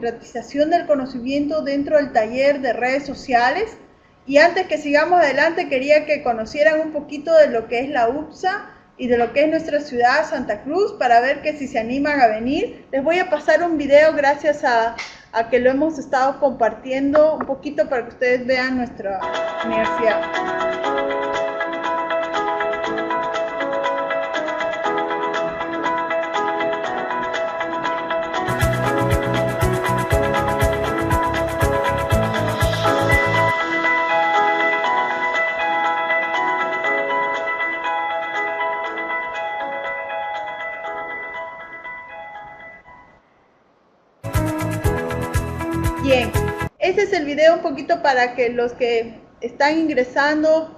democratización del conocimiento dentro del taller de redes sociales. Y antes que sigamos adelante, quería que conocieran un poquito de lo que es la UPSA y de lo que es nuestra ciudad, Santa Cruz, para ver que si se animan a venir. Les voy a pasar un video gracias a que lo hemos estado compartiendo un poquito para que ustedes vean nuestra universidad. Bien, ese es el video un poquito para que los que están ingresando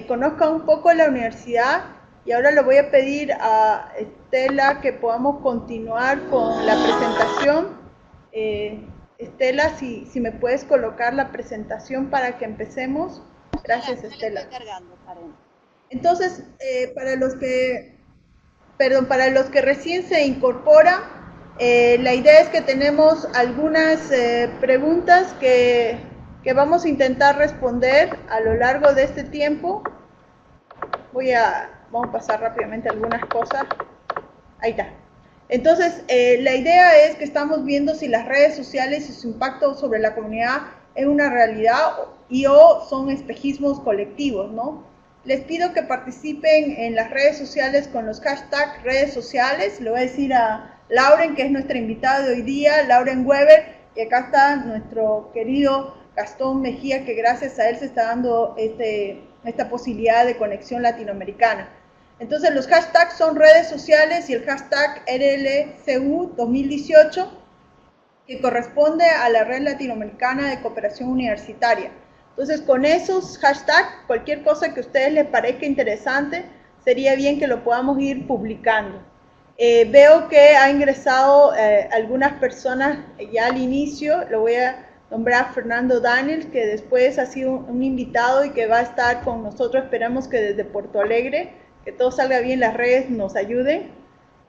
conozcan un poco la universidad. Y ahora le voy a pedir a Estela que podamos continuar con la presentación. Estela, si me puedes colocar la presentación para que empecemos. Gracias, Estela. Estoy cargando, Karen. Entonces, para los que recién se incorporan, la idea es que tenemos algunas preguntas que vamos a intentar responder a lo largo de este tiempo. Vamos a pasar rápidamente algunas cosas. Ahí está. Entonces, la idea es que estamos viendo si las redes sociales y su impacto sobre la comunidad es una realidad o son espejismos colectivos, ¿no? Les pido que participen en las redes sociales con los hashtags redes sociales. Le voy a decir a Lauren, que es nuestra invitada de hoy día, Lauren Weber, y acá está nuestro querido Gastón Mejía, que gracias a él se está dando esta posibilidad de conexión latinoamericana. Entonces los hashtags son redes sociales y el hashtag RLCU 2018, que corresponde a la Red Latinoamericana de Cooperación Universitaria. Entonces con esos hashtags, cualquier cosa que a ustedes les parezca interesante, sería bien que lo podamos ir publicando. Veo que ha ingresado algunas personas ya al inicio. Lo voy a nombrar a Fernando Daniels, que después ha sido un invitado y que va a estar con nosotros. Esperamos que desde Porto Alegre, que todo salga bien, las redes nos ayuden.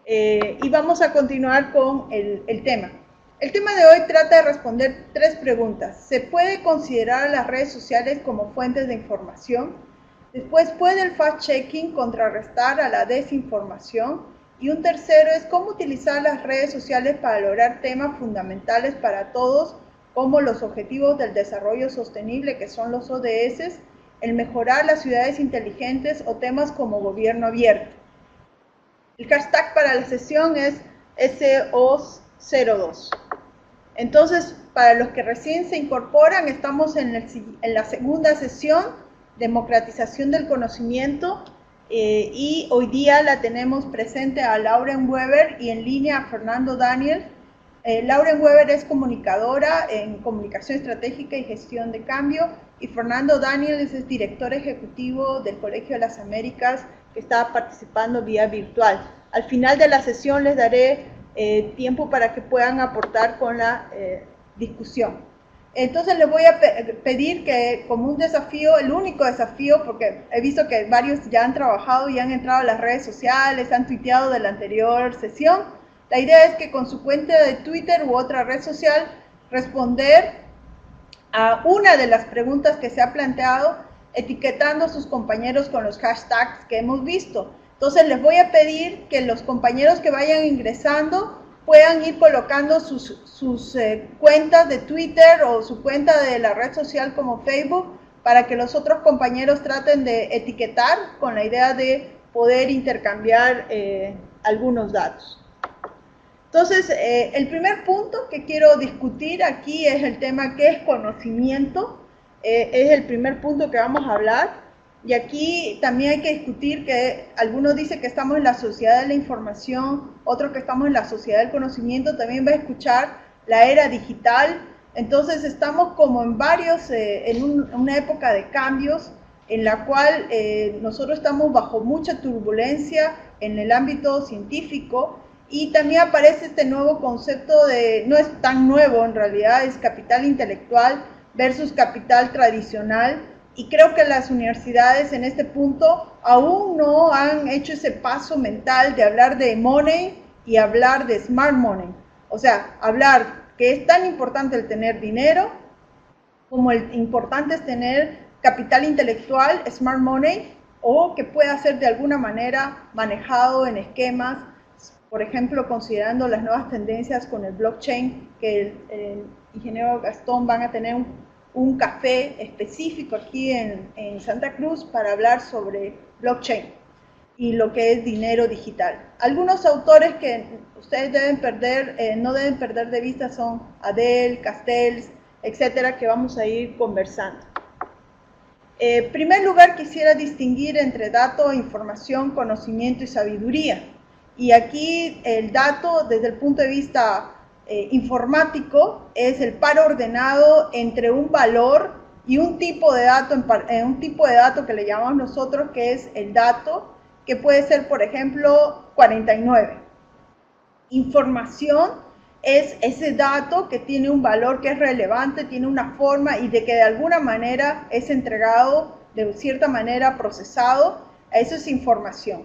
Y vamos a continuar con el tema. El tema de hoy trata de responder 3 preguntas. ¿Se puede considerar a las redes sociales como fuentes de información? Después, ¿puede el fact-checking contrarrestar a la desinformación? Y un tercero es cómo utilizar las redes sociales para lograr temas fundamentales para todos, como los Objetivos del Desarrollo Sostenible, que son los ODS, el mejorar las ciudades inteligentes o temas como gobierno abierto. El hashtag para la sesión es SO02. Entonces, para los que recién se incorporan, estamos en la segunda sesión, Democratización del Conocimiento, y hoy día la tenemos presente a Lauren Weber y en línea a Fernando Daniels. Lauren Weber es comunicadora en Comunicación Estratégica y Gestión de Cambio, y Fernando Daniels es director ejecutivo del Colegio de las Américas, que está participando vía virtual. Al final de la sesión les daré tiempo para que puedan aportar con la discusión. Entonces les voy a pedir que, como un desafío, el único desafío, porque he visto que varios ya han trabajado y han entrado a las redes sociales, han tuiteado de la anterior sesión, la idea es que con su cuenta de Twitter u otra red social responder a una de las preguntas que se ha planteado, etiquetando a sus compañeros con los hashtags que hemos visto. Entonces les voy a pedir que los compañeros que vayan ingresando puedan ir colocando sus cuentas de Twitter o su cuenta de la red social como Facebook, para que los otros compañeros traten de etiquetar con la idea de poder intercambiar algunos datos. Entonces, el primer punto que quiero discutir aquí es el tema ¿qué es conocimiento? Es el primer punto que vamos a hablar. Y aquí también hay que discutir que algunos dicen que estamos en la sociedad de la información, otros que estamos en la sociedad del conocimiento. También va a escuchar la era digital. Entonces estamos como en una época de cambios en la cual nosotros estamos bajo mucha turbulencia en el ámbito científico, y también aparece este nuevo concepto no es tan nuevo en realidad, es capital intelectual versus capital tradicional. Y creo que las universidades en este punto aún no han hecho ese paso mental de hablar de money y hablar de smart money. O sea, hablar que es tan importante el tener dinero como el importante es tener capital intelectual, smart money, o que pueda ser de alguna manera manejado en esquemas, por ejemplo, considerando las nuevas tendencias con el blockchain, que el ingeniero Gastón van a tener un café específico aquí en Santa Cruz para hablar sobre blockchain y lo que es dinero digital. Algunos autores que ustedes no deben perder de vista son Adele, Castells, etcétera, que vamos a ir conversando. En primer lugar, quisiera distinguir entre dato, información, conocimiento y sabiduría. Y aquí el dato, desde el punto de vista informático, es el par ordenado entre un valor y un tipo de dato que le llamamos nosotros, que es el dato, que puede ser, por ejemplo, 49. Información es ese dato que tiene un valor que es relevante, tiene una forma y de que de alguna manera es entregado, de cierta manera procesado. Eso es información.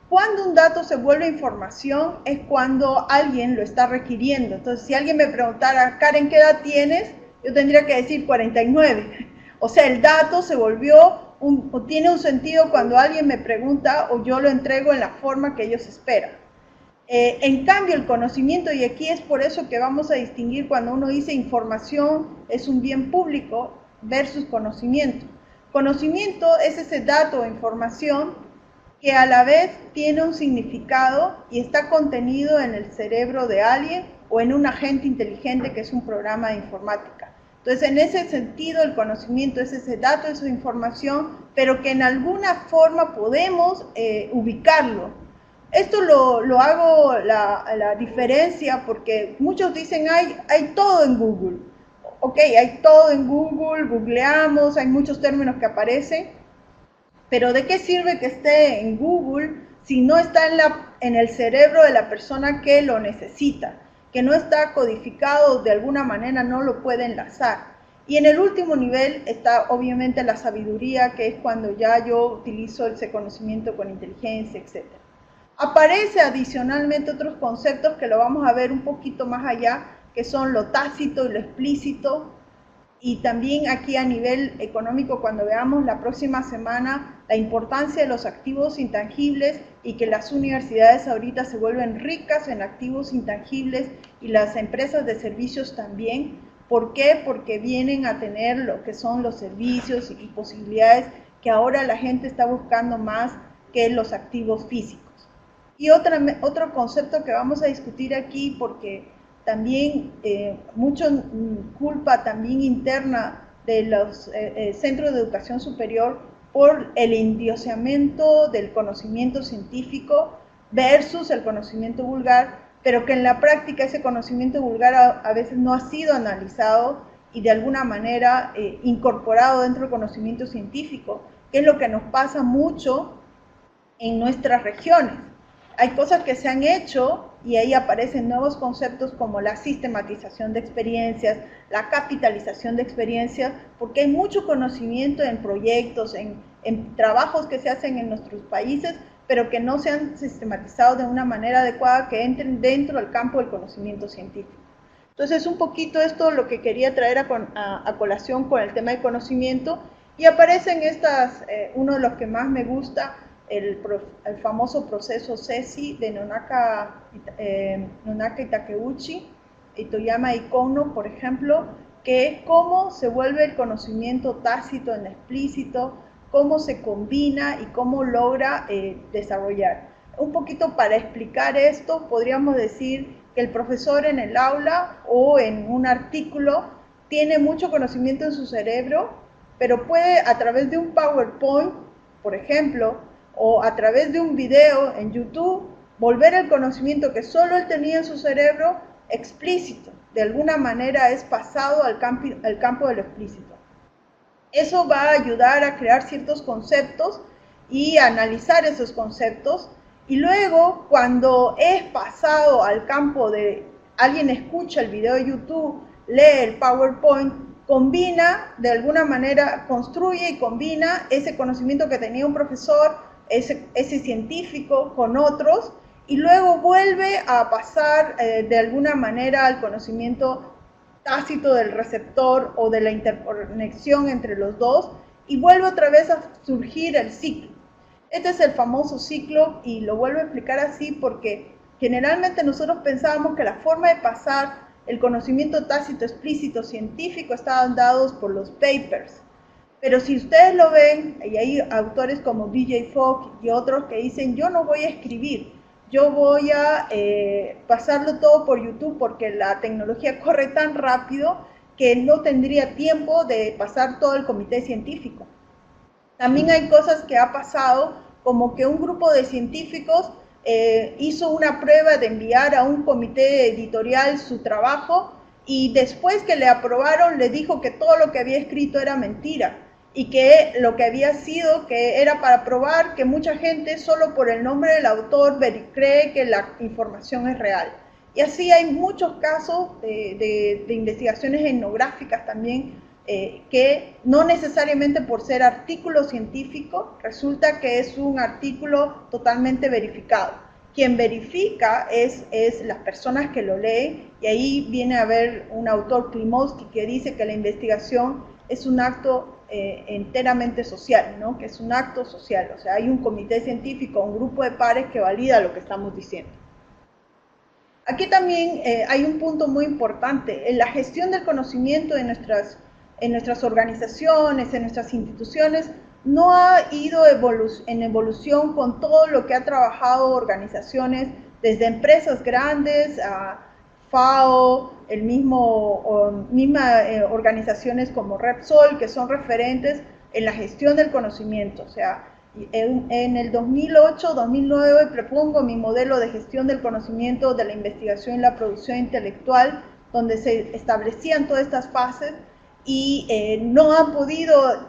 Cuando un dato se vuelve información es cuando alguien lo está requiriendo. Entonces, si alguien me preguntara, Karen, ¿qué edad tienes? Yo tendría que decir 49. O sea, el dato se volvió, o tiene un sentido cuando alguien me pregunta o yo lo entrego en la forma que ellos esperan. En cambio, el conocimiento, y aquí es por eso que vamos a distinguir cuando uno dice información es un bien público versus conocimiento. Conocimiento es ese dato o información que a la vez tiene un significado y está contenido en el cerebro de alguien o en un agente inteligente que es un programa de informática. Entonces, en ese sentido, el conocimiento es ese dato, esa información, pero que en alguna forma podemos ubicarlo. Esto lo hago la diferencia porque muchos dicen, hay todo en Google. Ok, hay todo en Google, googleamos, hay muchos términos que aparecen, pero ¿de qué sirve que esté en Google si no está en el cerebro de la persona que lo necesita? Que no está codificado de alguna manera, no lo puede enlazar. Y en el último nivel está obviamente la sabiduría, que es cuando ya yo utilizo ese conocimiento con inteligencia, etc. Aparece adicionalmente otros conceptos que lo vamos a ver un poquito más allá, que son lo tácito y lo explícito. Y también aquí a nivel económico, cuando veamos la próxima semana la importancia de los activos intangibles y que las universidades ahorita se vuelven ricas en activos intangibles y las empresas de servicios también. ¿Por qué? Porque vienen a tener lo que son los servicios y posibilidades que ahora la gente está buscando más que los activos físicos. Y otro concepto que vamos a discutir aquí, porque también mucho culpa también interna de los centros de educación superior por el endioseamiento del conocimiento científico versus el conocimiento vulgar, pero que en la práctica ese conocimiento vulgar a veces no ha sido analizado y de alguna manera incorporado dentro del conocimiento científico, que es lo que nos pasa mucho en nuestras regiones. Hay cosas que se han hecho y ahí aparecen nuevos conceptos como la sistematización de experiencias, la capitalización de experiencias, porque hay mucho conocimiento en proyectos, en trabajos que se hacen en nuestros países, pero que no se han sistematizado de una manera adecuada que entren dentro del campo del conocimiento científico. Entonces, un poquito esto lo que quería traer a colación con el tema de conocimiento, y aparecen uno de los que más me gusta, el famoso proceso CESI de Nonaka y Takeuchi y Toyama y Kono, por ejemplo, que es cómo se vuelve el conocimiento tácito en explícito, cómo se combina y cómo logra desarrollar. Un poquito para explicar esto, podríamos decir que el profesor en el aula o en un artículo tiene mucho conocimiento en su cerebro, pero puede a través de un PowerPoint, por ejemplo, o a través de un video en YouTube, volver el conocimiento que solo él tenía en su cerebro explícito. De alguna manera es pasado al campo de lo explícito. Eso va a ayudar a crear ciertos conceptos y a analizar esos conceptos. Y luego, cuando es pasado al campo de alguien escucha el video de YouTube, lee el PowerPoint, combina, de alguna manera construye y combina ese conocimiento que tenía un profesor, ese científico con otros, y luego vuelve a pasar de alguna manera al conocimiento tácito del receptor o de la interconexión entre los dos, y vuelve otra vez a surgir el ciclo. Este es el famoso ciclo, y lo vuelvo a explicar así porque generalmente nosotros pensábamos que la forma de pasar el conocimiento tácito, explícito, científico estaban dados por los papers. Pero si ustedes lo ven, y hay autores como DJ Fogg y otros que dicen, yo no voy a escribir, yo voy a pasarlo todo por YouTube porque la tecnología corre tan rápido que no tendría tiempo de pasar todo el comité científico. También hay cosas que ha pasado, como que un grupo de científicos hizo una prueba de enviar a un comité editorial su trabajo, y después que le aprobaron le dijo que todo lo que había escrito era mentira, y que lo que había sido, que era para probar que mucha gente solo por el nombre del autor cree que la información es real. Y así hay muchos casos de investigaciones etnográficas también, que no necesariamente por ser artículo científico resulta que es un artículo totalmente verificado. Quien verifica es las personas que lo leen, y ahí viene a haber un autor, Klimovsky, que dice que la investigación es un acto enteramente social, ¿no? Que es un acto social, o sea, hay un comité científico, un grupo de pares que valida lo que estamos diciendo. Aquí también hay un punto muy importante, en la gestión del conocimiento en nuestras organizaciones, en nuestras instituciones, no ha ido en evolución con todo lo que ha trabajado organizaciones, desde empresas grandes a FAO, organizaciones como Repsol, que son referentes en la gestión del conocimiento. O sea, en el 2008-2009 propongo mi modelo de gestión del conocimiento, de la investigación y la producción intelectual, donde se establecían todas estas fases, y no han podido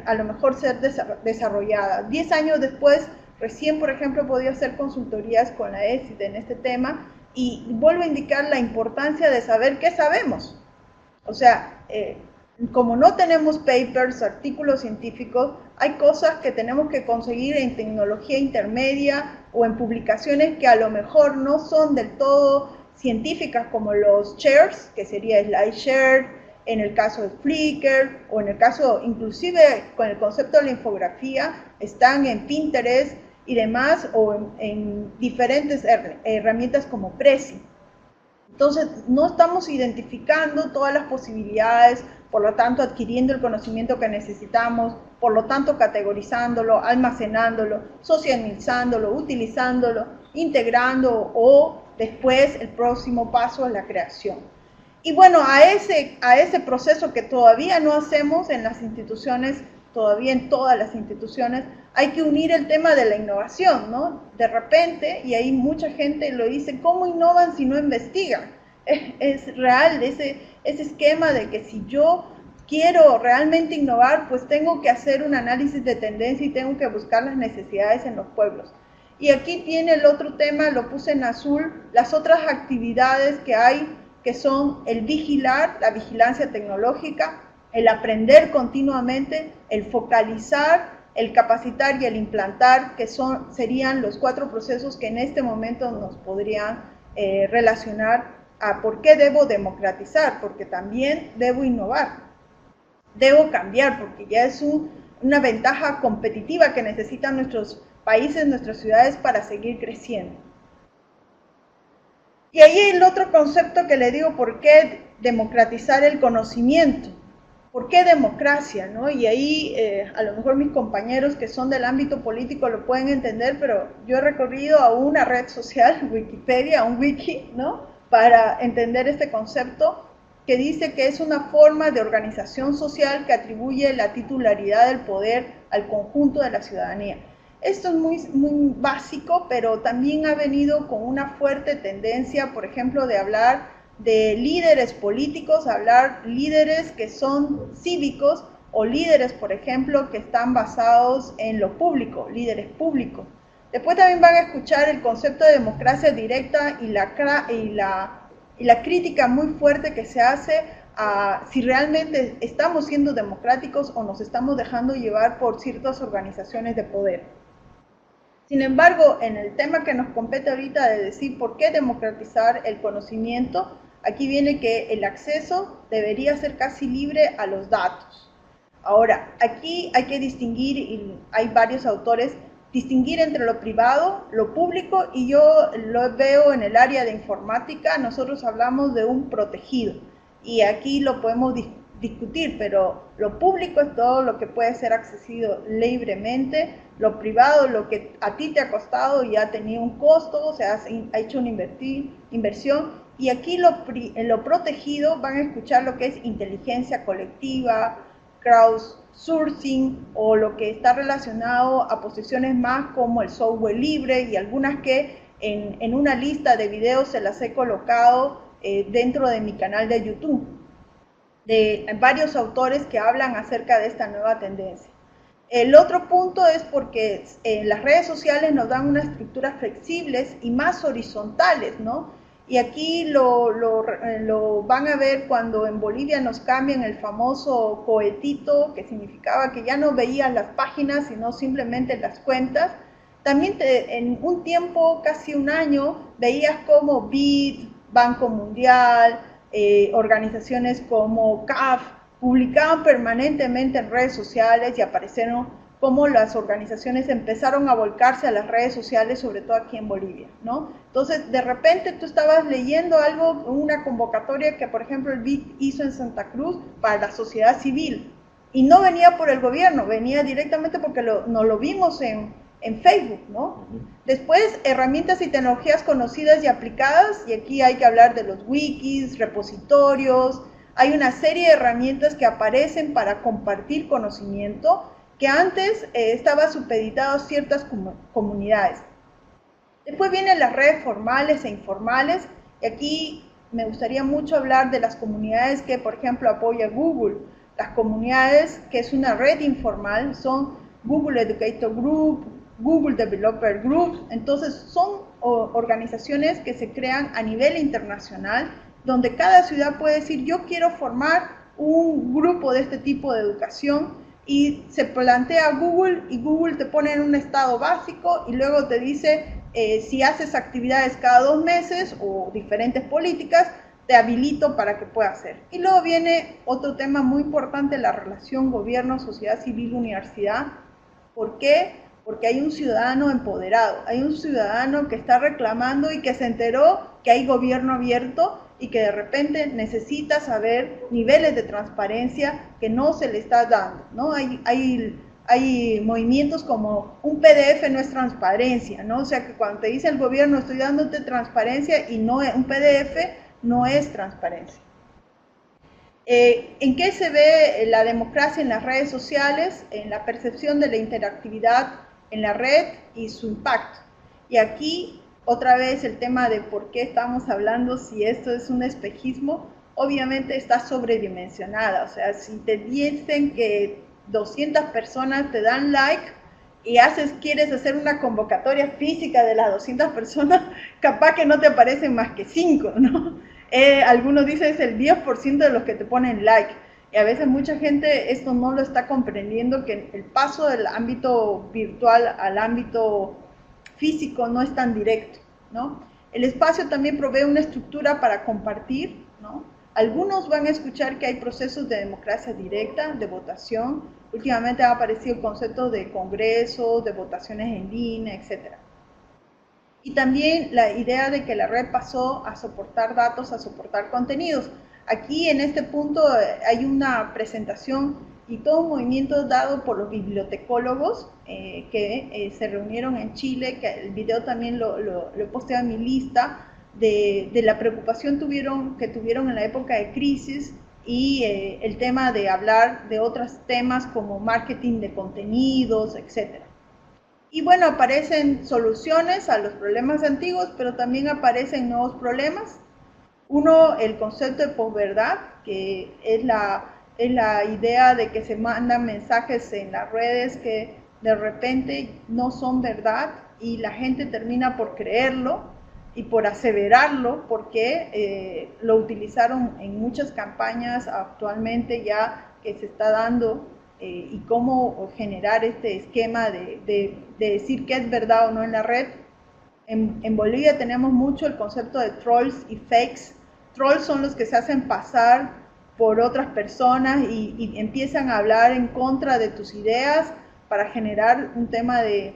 a lo mejor ser desarrolladas. 10 años después, recién, por ejemplo, he podido hacer consultorías con la ESID en este tema, y vuelvo a indicar la importancia de saber qué sabemos. O sea, como no tenemos papers, artículos científicos, hay cosas que tenemos que conseguir en tecnología intermedia o en publicaciones que a lo mejor no son del todo científicas, como los shares, que sería SlideShare, en el caso de Flickr, o en el caso, inclusive con el concepto de la infografía, están en Pinterest y demás, o en diferentes herramientas como Prezi. Entonces, no estamos identificando todas las posibilidades, por lo tanto, adquiriendo el conocimiento que necesitamos, por lo tanto, categorizándolo, almacenándolo, socializándolo, utilizándolo, integrando, o después el próximo paso es la creación. Y bueno, a ese proceso que todavía no hacemos en las instituciones, todavía en todas las instituciones, hay que unir el tema de la innovación, ¿no? De repente, y ahí mucha gente lo dice, ¿cómo innovan si no investigan? Es real ese esquema de que si yo quiero realmente innovar, pues tengo que hacer un análisis de tendencia y tengo que buscar las necesidades en los pueblos. Y aquí tiene el otro tema, lo puse en azul, las otras actividades que hay, que son el vigilar, la vigilancia tecnológica, el aprender continuamente, el focalizar, el capacitar y el implantar, que serían los 4 procesos que en este momento nos podrían relacionar a por qué debo democratizar, porque también debo innovar, debo cambiar, porque ya es una ventaja competitiva que necesitan nuestros países, nuestras ciudades para seguir creciendo. Y ahí el otro concepto que le digo, ¿por qué democratizar el conocimiento? ¿Por qué democracia? ¿No? Y ahí a lo mejor mis compañeros que son del ámbito político lo pueden entender, pero yo he recorrido a una red social, Wikipedia, a un wiki, ¿no? Para entender este concepto, que dice que es una forma de organización social que atribuye la titularidad del poder al conjunto de la ciudadanía. Esto es muy básico, pero también ha venido con una fuerte tendencia, por ejemplo, de hablar de líderes políticos, hablar líderes que son cívicos, o líderes, por ejemplo, que están basados en lo público, líderes públicos. Después también van a escuchar el concepto de democracia directa y la crítica muy fuerte que se hace a si realmente estamos siendo democráticos o nos estamos dejando llevar por ciertas organizaciones de poder. Sin embargo, en el tema que nos compete ahorita de decir por qué democratizar el conocimiento, aquí viene que el acceso debería ser casi libre a los datos. Ahora, aquí hay que distinguir, y hay varios autores, distinguir entre lo privado, lo público, y yo lo veo en el área de informática, nosotros hablamos de un protegido, y aquí lo podemos discutir, pero lo público es todo lo que puede ser accesible libremente, lo privado, lo que a ti te ha costado y ha tenido un costo, o sea, ha hecho una inversión, y aquí en lo protegido van a escuchar lo que es inteligencia colectiva, crowdsourcing, o lo que está relacionado a posiciones más como el software libre, y algunas que en una lista de videos se las he colocado dentro de mi canal de YouTube, de varios autores que hablan acerca de esta nueva tendencia. El otro punto es porque las redes sociales nos dan unas estructuras flexibles y más horizontales, ¿no? Y aquí lo van a ver cuando en Bolivia nos cambian el famoso cohetito, que significaba que ya no veías las páginas, sino simplemente las cuentas. También en un tiempo, casi un año, veías como BID, Banco Mundial, organizaciones como CAF, publicaban permanentemente en redes sociales, y aparecieron como las organizaciones empezaron a volcarse a las redes sociales, sobre todo aquí en Bolivia, ¿no? Entonces, de repente tú estabas leyendo algo, una convocatoria que, por ejemplo, el BID hizo en Santa Cruz para la sociedad civil, y no venía por el gobierno, venía directamente porque nos lo vimos en Facebook, ¿no? Después, herramientas y tecnologías conocidas y aplicadas, y aquí hay que hablar de los wikis, repositorios. Hay una serie de herramientas que aparecen para compartir conocimiento que antes estaba supeditado a ciertas comunidades. Después vienen las redes formales e informales, y aquí me gustaría mucho hablar de las comunidades que, por ejemplo, apoya Google. Las comunidades, que es una red informal, son Google Educator Group, Google Developer Group. Entonces son organizaciones que se crean a nivel internacional, donde cada ciudad puede decir: yo quiero formar un grupo de este tipo de educación, y se plantea Google, y Google te pone en un estado básico, y luego te dice si haces actividades cada 2 meses o diferentes políticas, te habilito para que puedas hacer. Y luego viene otro tema muy importante: la relación gobierno, sociedad civil, universidad. ¿Por qué? Porque hay un ciudadano empoderado, hay un ciudadano que está reclamando y que se enteró que hay gobierno abierto, y que de repente necesita saber niveles de transparencia que no se le está dando, ¿no? Hay movimientos como un PDF no es transparencia, ¿no? O sea, que cuando te dice el gobierno estoy dándote transparencia, y no, un PDF no es transparencia. ¿En qué se ve la democracia en las redes sociales? En la percepción de la interactividad en la red y su impacto. Y aquí otra vez el tema de por qué estamos hablando, si esto es un espejismo, obviamente está sobredimensionada. O sea, si te dicen que 200 personas te dan like y quieres hacer una convocatoria física de las 200 personas, capaz que no te aparecen más que 5, ¿no? Algunos dicen es el 10% de los que te ponen like. Y a veces mucha gente esto no lo está comprendiendo, que el paso del ámbito virtual al ámbito físico no es tan directo, ¿no? El espacio también provee una estructura para compartir, ¿no? Algunos van a escuchar que hay procesos de democracia directa, de votación. Últimamente ha aparecido el concepto de congresos, de votaciones en línea, etc. Y también la idea de que la red pasó a soportar datos, a soportar contenidos. Aquí en este punto hay una presentación y todo un movimiento dado por los bibliotecólogos que se reunieron en Chile, que el video también lo he posteado en mi lista, de la preocupación que tuvieron en la época de crisis, y el tema de hablar de otros temas como marketing de contenidos, etc. Y bueno, aparecen soluciones a los problemas antiguos, pero también aparecen nuevos problemas. Uno, el concepto de posverdad, que es la idea de que se mandan mensajes en las redes que de repente no son verdad, y la gente termina por creerlo y por aseverarlo, porque lo utilizaron en muchas campañas actualmente ya que se está dando, y cómo generar este esquema de decir qué es verdad o no en la red. En Bolivia tenemos mucho el concepto de trolls y fakes. trolls son los que se hacen pasar por otras personas y empiezan a hablar en contra de tus ideas para generar un tema de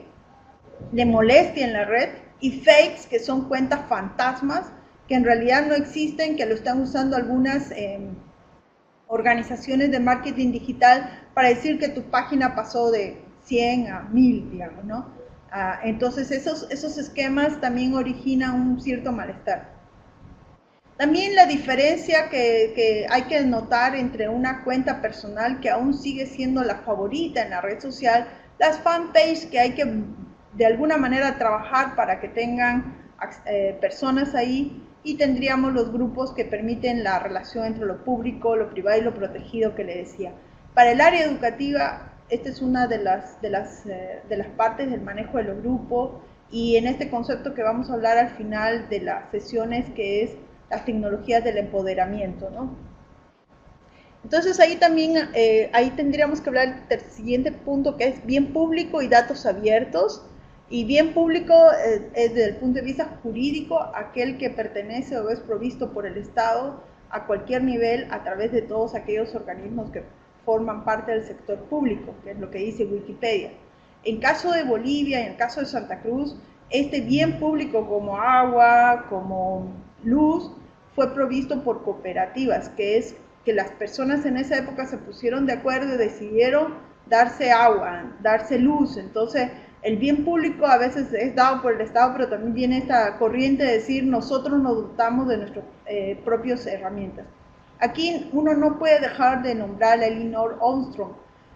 molestia en la red, y fakes, que son cuentas fantasmas, que en realidad no existen, que lo están usando algunas organizaciones de marketing digital para decir que tu página pasó de 100 a 1000, digamos, ¿no? Entonces esos esquemas también originan un cierto malestar. También la diferencia que hay que notar entre una cuenta personal que aún sigue siendo la favorita en la red social, las fanpages que hay que de alguna manera trabajar para que tengan personas ahí, y tendríamos los grupos que permiten la relación entre lo público, lo privado y lo protegido que le decía. Para el área educativa, esta es una de las partes del manejo de los grupos, y en este concepto que vamos a hablar al final de las sesiones, que es las tecnologías del empoderamiento, ¿no? Entonces ahí también, ahí tendríamos que hablar del siguiente punto, que es bien público y datos abiertos. Y bien público es desde el punto de vista jurídico, aquel que pertenece o es provisto por el Estado a cualquier nivel a través de todos aquellos organismos que forman parte del sector público, que es lo que dice Wikipedia. En caso de Bolivia y en el caso de Santa Cruz, este bien público como agua, como luz, fue provisto por cooperativas, que es que las personas en esa época se pusieron de acuerdo y decidieron darse agua, darse luz. Entonces, el bien público a veces es dado por el Estado, pero también viene esta corriente de decir nosotros nos dotamos de nuestras propias herramientas. Aquí uno no puede dejar de nombrar a Elinor Ostrom,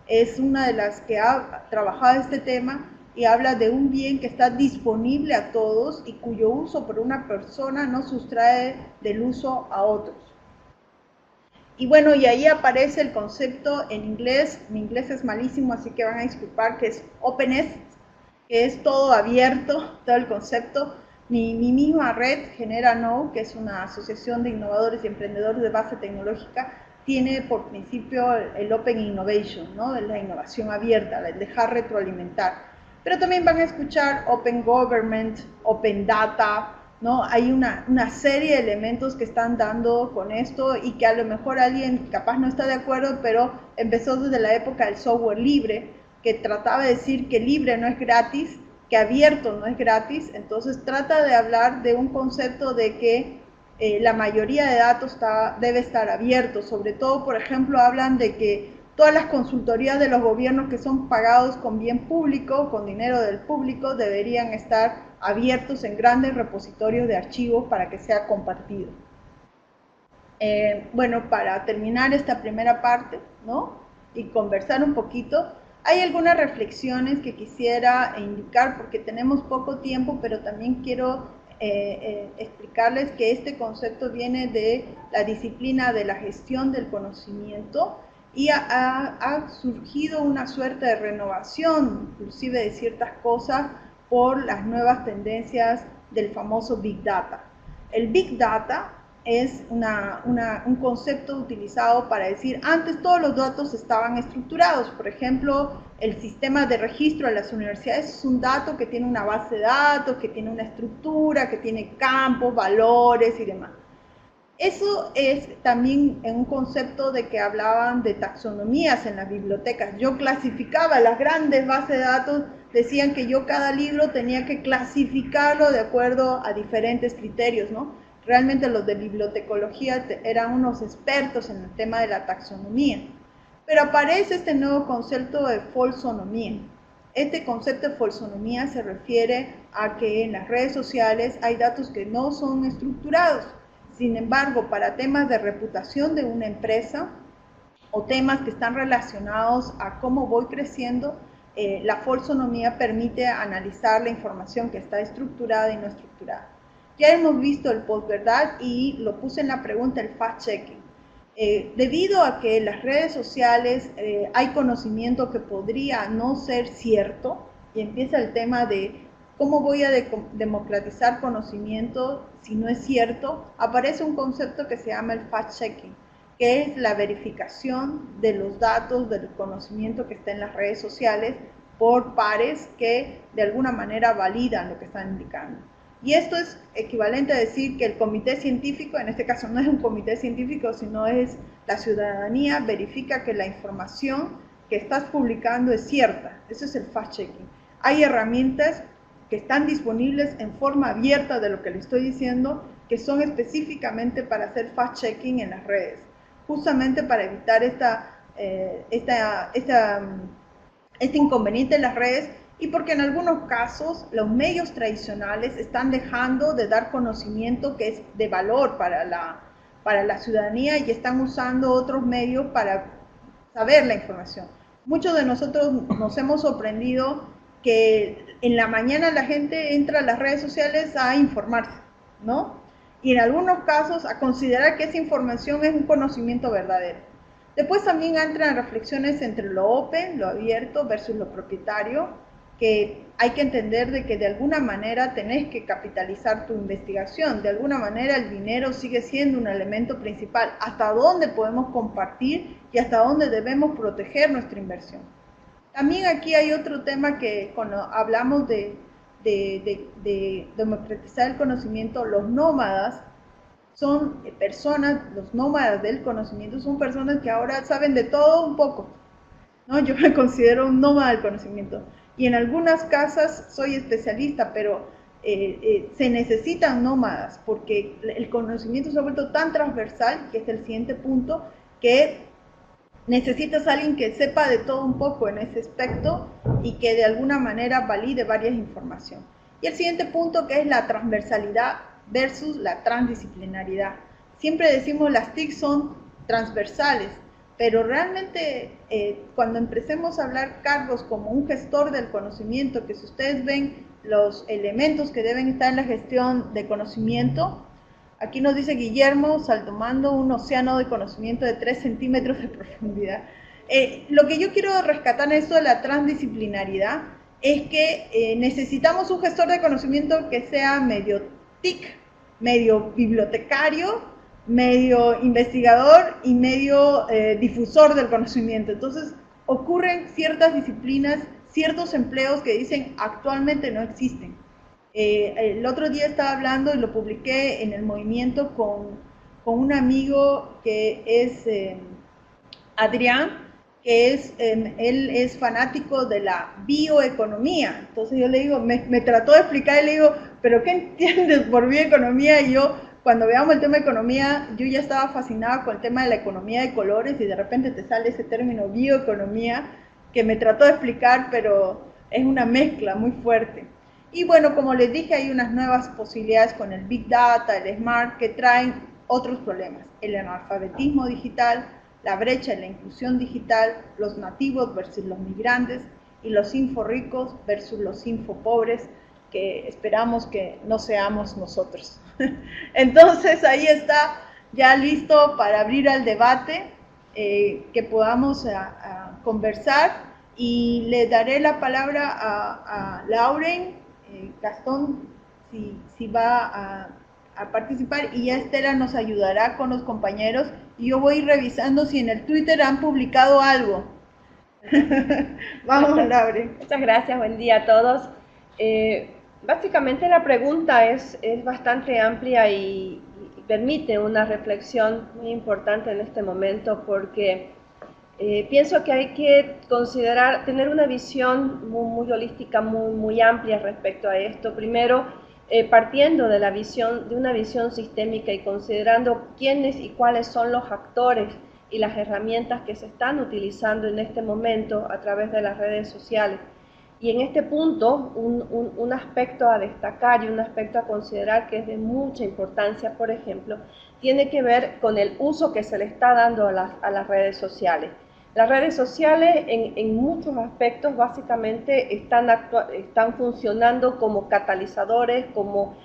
es una de las que ha trabajado este tema y habla de un bien que está disponible a todos y cuyo uso por una persona no sustrae del uso a otros. Y bueno, y ahí aparece el concepto en inglés, mi inglés es malísimo, así que van a disculpar, que es openness, que es todo abierto, todo el concepto. Mi misma red, GeneraKnow, que es una asociación de innovadores y emprendedores de base tecnológica, tiene por principio el Open Innovation, ¿no? La innovación abierta, el dejar retroalimentar. Pero también van a escuchar Open Government, Open Data, ¿no? Hay una serie de elementos que están dando con esto y que a lo mejor alguien capaz no está de acuerdo, pero empezó desde la época del software libre, que trataba de decir que libre no es gratis, que abierto no es gratis. Entonces trata de hablar de un concepto de que la mayoría de datos debe estar abierto. Sobre todo, por ejemplo, hablan de que todas las consultorías de los gobiernos que son pagados con bien público, con dinero del público, deberían estar abiertos en grandes repositorios de archivos para que sea compartido. Bueno, para terminar esta primera parte, ¿no? Y conversar un poquito, hay algunas reflexiones que quisiera indicar porque tenemos poco tiempo, pero también quiero explicarles que este concepto viene de la disciplina de la gestión del conocimiento y ha surgido una suerte de renovación, inclusive de ciertas cosas, por las nuevas tendencias del famoso Big Data. El Big Data es un concepto utilizado para decir, antes todos los datos estaban estructurados. Por ejemplo, el sistema de registro de las universidades es un dato que tiene una base de datos, que tiene una estructura, que tiene campos, valores y demás. Eso es también en un concepto de que hablaban de taxonomías en las bibliotecas. Yo clasificaba las grandes bases de datos, decían que yo cada libro tenía que clasificarlo de acuerdo a diferentes criterios, ¿no? Realmente los de bibliotecología eran unos expertos en el tema de la taxonomía. Pero aparece este nuevo concepto de folsonomía. Este concepto de folsonomía se refiere a que en las redes sociales hay datos que no son estructurados. Sin embargo, para temas de reputación de una empresa o temas que están relacionados a cómo voy creciendo, la folsonomía permite analizar la información que está estructurada y no estructurada. Ya hemos visto el posverdad y lo puse en la pregunta, el fact-checking. Debido a que en las redes sociales hay conocimiento que podría no ser cierto, y empieza el tema de cómo voy a democratizar conocimiento si no es cierto, aparece un concepto que se llama el fact-checking, que es la verificación de los datos, del conocimiento que está en las redes sociales por pares que de alguna manera validan lo que están indicando. Y esto es equivalente a decir que el comité científico, en este caso no es un comité científico, sino es la ciudadanía, verifica que la información que estás publicando es cierta. Eso es el fact-checking. Hay herramientas que están disponibles en forma abierta de lo que le estoy diciendo, que son específicamente para hacer fact-checking en las redes, justamente para evitar este inconveniente en las redes, y porque en algunos casos los medios tradicionales están dejando de dar conocimiento que es de valor para la ciudadanía y están usando otros medios para saber la información. Muchos de nosotros nos hemos sorprendido que en la mañana la gente entra a las redes sociales a informarse, ¿no? Y en algunos casos a considerar que esa información es un conocimiento verdadero. Después también entran reflexiones entre lo open, lo abierto versus lo propietario, que hay que entender de que de alguna manera tenés que capitalizar tu investigación, de alguna manera el dinero sigue siendo un elemento principal, hasta dónde podemos compartir y hasta dónde debemos proteger nuestra inversión. También aquí hay otro tema que cuando hablamos de democratizar el conocimiento, los nómadas son personas, los nómadas del conocimiento son personas que ahora saben de todo un poco, ¿no? Yo me considero un nómada del conocimiento y en algunas casas soy especialista, pero se necesitan nómadas porque el conocimiento se ha vuelto tan transversal, que es el siguiente punto, que necesitas a alguien que sepa de todo un poco en ese aspecto y que de alguna manera valide varias informaciones. Y el siguiente punto, que es la transversalidad versus la transdisciplinaridad. Siempre decimos las TIC son transversales, pero realmente cuando empecemos a hablar cargos como un gestor del conocimiento, que si ustedes ven los elementos que deben estar en la gestión de conocimiento, aquí nos dice Guillermo, saltomando un océano de conocimiento de 3 centímetros de profundidad. Lo que yo quiero rescatar en esto de la transdisciplinaridad es que necesitamos un gestor de conocimiento que sea medio TIC, medio bibliotecario, medio investigador y medio difusor del conocimiento. Entonces ocurren ciertas disciplinas, ciertos empleos que dicen actualmente no existen. El otro día estaba hablando y lo publiqué en el movimiento con un amigo que es Adrián, que él es fanático de la bioeconomía. Entonces yo le digo, me trató de explicar y le digo, ¿pero qué entiendes por bioeconomía? Y yo, cuando veamos el tema de economía, yo ya estaba fascinada con el tema de la economía de colores y de repente te sale ese término bioeconomía que me trató de explicar, pero es una mezcla muy fuerte. Y bueno, como les dije, hay unas nuevas posibilidades con el Big Data, el Smart, que traen otros problemas. El analfabetismo digital, la brecha en la inclusión digital, los nativos versus los migrantes y los inforricos versus los infopobres, que esperamos que no seamos nosotros. Entonces ahí está ya listo para abrir al debate, que podamos conversar, y le daré la palabra a Lauren, Gastón, si va a participar, y ya Estela nos ayudará con los compañeros y yo voy revisando si en el Twitter han publicado algo. Vamos, Lauren. Muchas gracias, buen día a todos. Básicamente la pregunta es bastante amplia y permite una reflexión muy importante en este momento, porque pienso que hay que considerar, tener una visión muy holística, muy amplia respecto a esto. Primero, partiendo de una visión sistémica y considerando quiénes y cuáles son los actores y las herramientas que se están utilizando en este momento a través de las redes sociales. Y en este punto, un aspecto a destacar y un aspecto a considerar que es de mucha importancia, por ejemplo, tiene que ver con el uso que se le está dando a las redes sociales. Las redes sociales en muchos aspectos básicamente están funcionando como catalizadores, como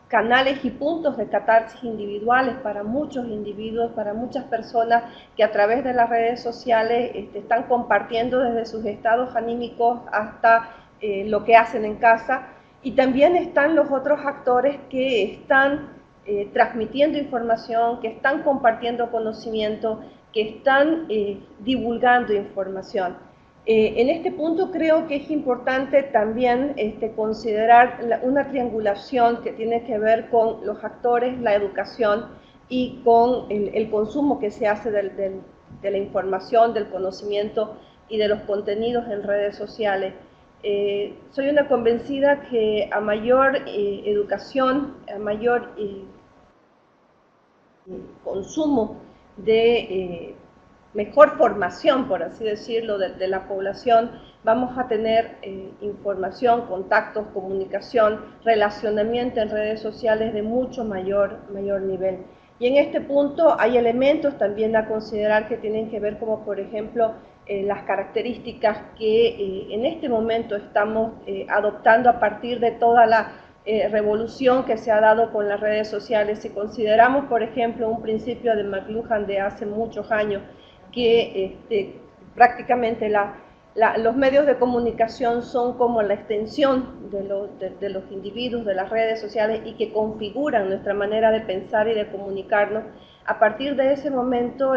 canales y puntos de catarsis individuales para muchos individuos, para muchas personas que a través de las redes sociales están compartiendo desde sus estados anímicos hasta lo que hacen en casa. Y también están los otros actores que están transmitiendo información, que están compartiendo conocimiento, que están divulgando información. En este punto creo que es importante también considerar una triangulación que tiene que ver con los actores, la educación y con el consumo que se hace de la información, del conocimiento y de los contenidos en redes sociales. Soy una convencida que a mayor educación, a mayor consumo de mejor formación, por así decirlo, de la población, vamos a tener información, contactos, comunicación, relacionamiento en redes sociales de mucho mayor nivel. Y en este punto hay elementos también a considerar que tienen que ver como, por ejemplo, las características que en este momento estamos adoptando a partir de toda la revolución que se ha dado con las redes sociales. Si consideramos, por ejemplo, un principio de McLuhan de hace muchos años, que prácticamente los medios de comunicación son como la extensión de los individuos, de las redes sociales, y que configuran nuestra manera de pensar y de comunicarnos. A partir de ese momento,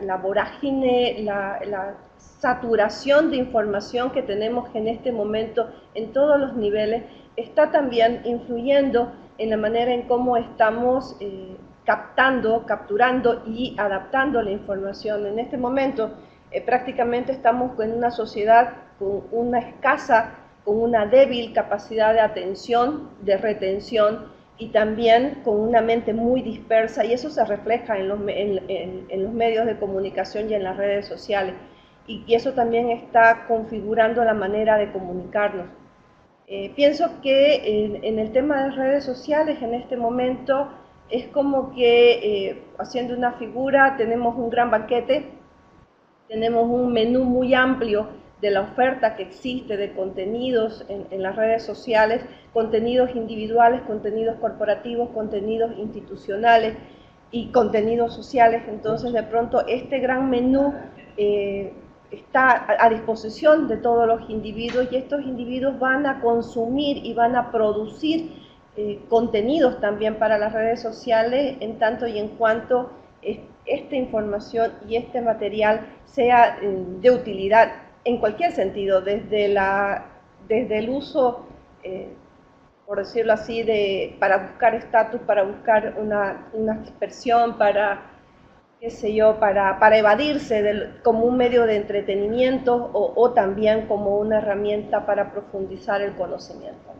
la vorágine, la saturación de información que tenemos en este momento en todos los niveles, está también influyendo en la manera en cómo estamos capturando y adaptando la información. En este momento prácticamente estamos en una sociedad con una débil capacidad de atención, de retención, y también con una mente muy dispersa, y eso se refleja en los medios de comunicación y en las redes sociales, y eso también está configurando la manera de comunicarnos. Pienso que en el tema de redes sociales en este momento es como que haciendo una figura tenemos un gran banquete, tenemos un menú muy amplio de la oferta que existe de contenidos en las redes sociales, contenidos individuales, contenidos corporativos, contenidos institucionales y contenidos sociales. Entonces de pronto este gran menú está a disposición de todos los individuos, y estos individuos van a consumir y van a producir contenidos también para las redes sociales, en tanto y en cuanto esta información y este material sea de utilidad en cualquier sentido, desde el uso, por decirlo así, para buscar estatus, para buscar una dispersión, para qué sé yo, para evadirse como un medio de entretenimiento, o también como una herramienta para profundizar el conocimiento.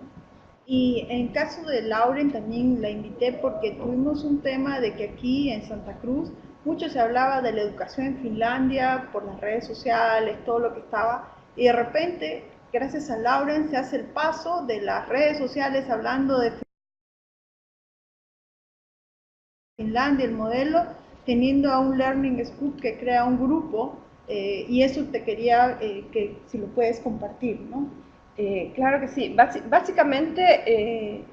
Y en caso de Lauren también la invité porque tuvimos un tema de que aquí en Santa Cruz mucho se hablaba de la educación en Finlandia por las redes sociales, todo lo que estaba, y de repente, gracias a Lauren, se hace el paso de las redes sociales hablando de Finlandia, el modelo, teniendo a un Learning Scoop que crea un grupo, y eso te quería que si lo puedes compartir, ¿no? Claro que sí. Básicamente,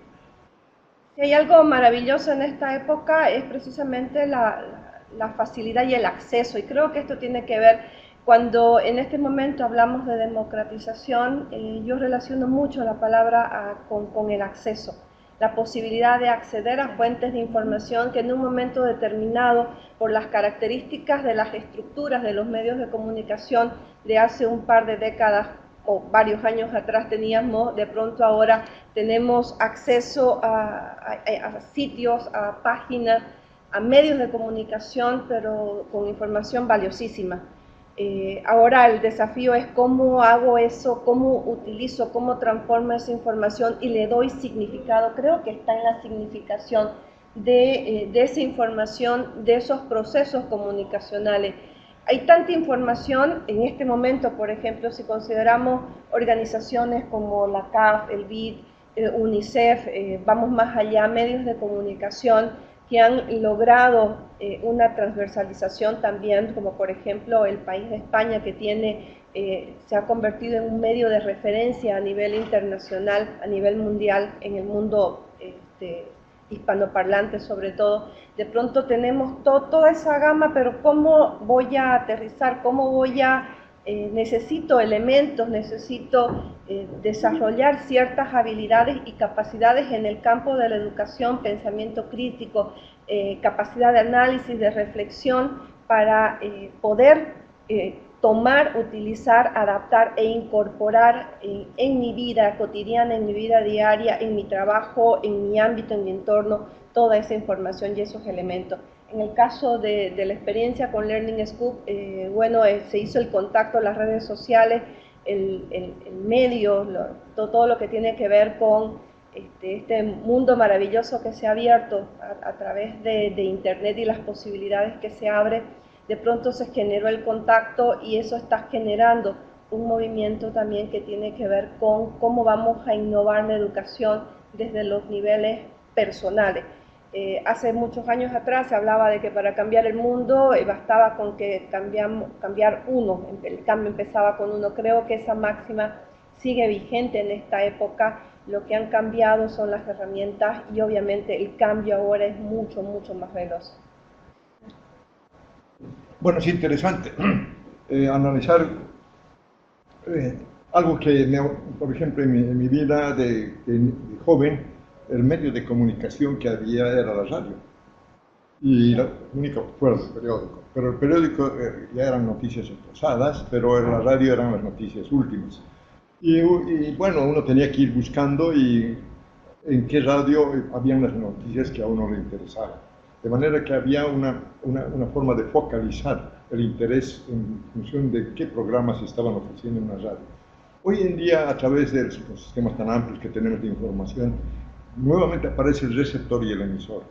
si hay algo maravilloso en esta época es precisamente la facilidad y el acceso, y creo que esto tiene que ver, cuando en este momento hablamos de democratización, yo relaciono mucho la palabra con el acceso, la posibilidad de acceder a fuentes de información que en un momento determinado, por las características de las estructuras de los medios de comunicación de hace un par de décadas o varios años atrás teníamos, de pronto ahora tenemos acceso a sitios, a páginas, a medios de comunicación, pero con información valiosísima. Ahora el desafío es cómo hago eso, cómo utilizo, cómo transformo esa información y le doy significado. Creo que está en la significación de esa información, de esos procesos comunicacionales. Hay tanta información en este momento, por ejemplo, si consideramos organizaciones como la CAF, el BID, UNICEF, vamos más allá, medios de comunicación que han logrado una transversalización también, como por ejemplo el país de España, que se ha convertido en un medio de referencia a nivel internacional, a nivel mundial, en el mundo hispanoparlante sobre todo. De pronto tenemos toda esa gama, pero ¿cómo voy a aterrizar? ¿Cómo voy a necesito elementos, necesito desarrollar ciertas habilidades y capacidades en el campo de la educación, pensamiento crítico, capacidad de análisis, de reflexión, para poder tomar, utilizar, adaptar e incorporar en mi vida cotidiana, en mi vida diaria, en mi trabajo, en mi ámbito, en mi entorno, toda esa información y esos elementos. En el caso de la experiencia con Learning Scoop, bueno, se hizo el contacto, las redes sociales, el medio, todo lo que tiene que ver con este mundo maravilloso que se ha abierto a través de Internet y las posibilidades que se abren. De pronto se generó el contacto y eso está generando un movimiento también que tiene que ver con cómo vamos a innovar la educación desde los niveles personales. Hace muchos años atrás se hablaba de que para cambiar el mundo bastaba con que cambiar uno, el cambio empezaba con uno. Creo que esa máxima sigue vigente en esta época. Lo que han cambiado son las herramientas y obviamente el cambio ahora es mucho, mucho más veloz. Bueno, es interesante analizar algo que, por ejemplo, en mi vida de joven, el medio de comunicación que había era la radio. Y la única fue el periódico. Pero el periódico ya eran noticias pasadas, pero en la radio eran las noticias últimas. Y bueno, uno tenía que ir buscando y en qué radio habían las noticias que a uno le interesaban. De manera que había una forma de focalizar el interés en función de qué programas se estaban ofreciendo en una radio. Hoy en día, a través de los sistemas tan amplios que tenemos de información, nuevamente aparece el receptor y el emisor.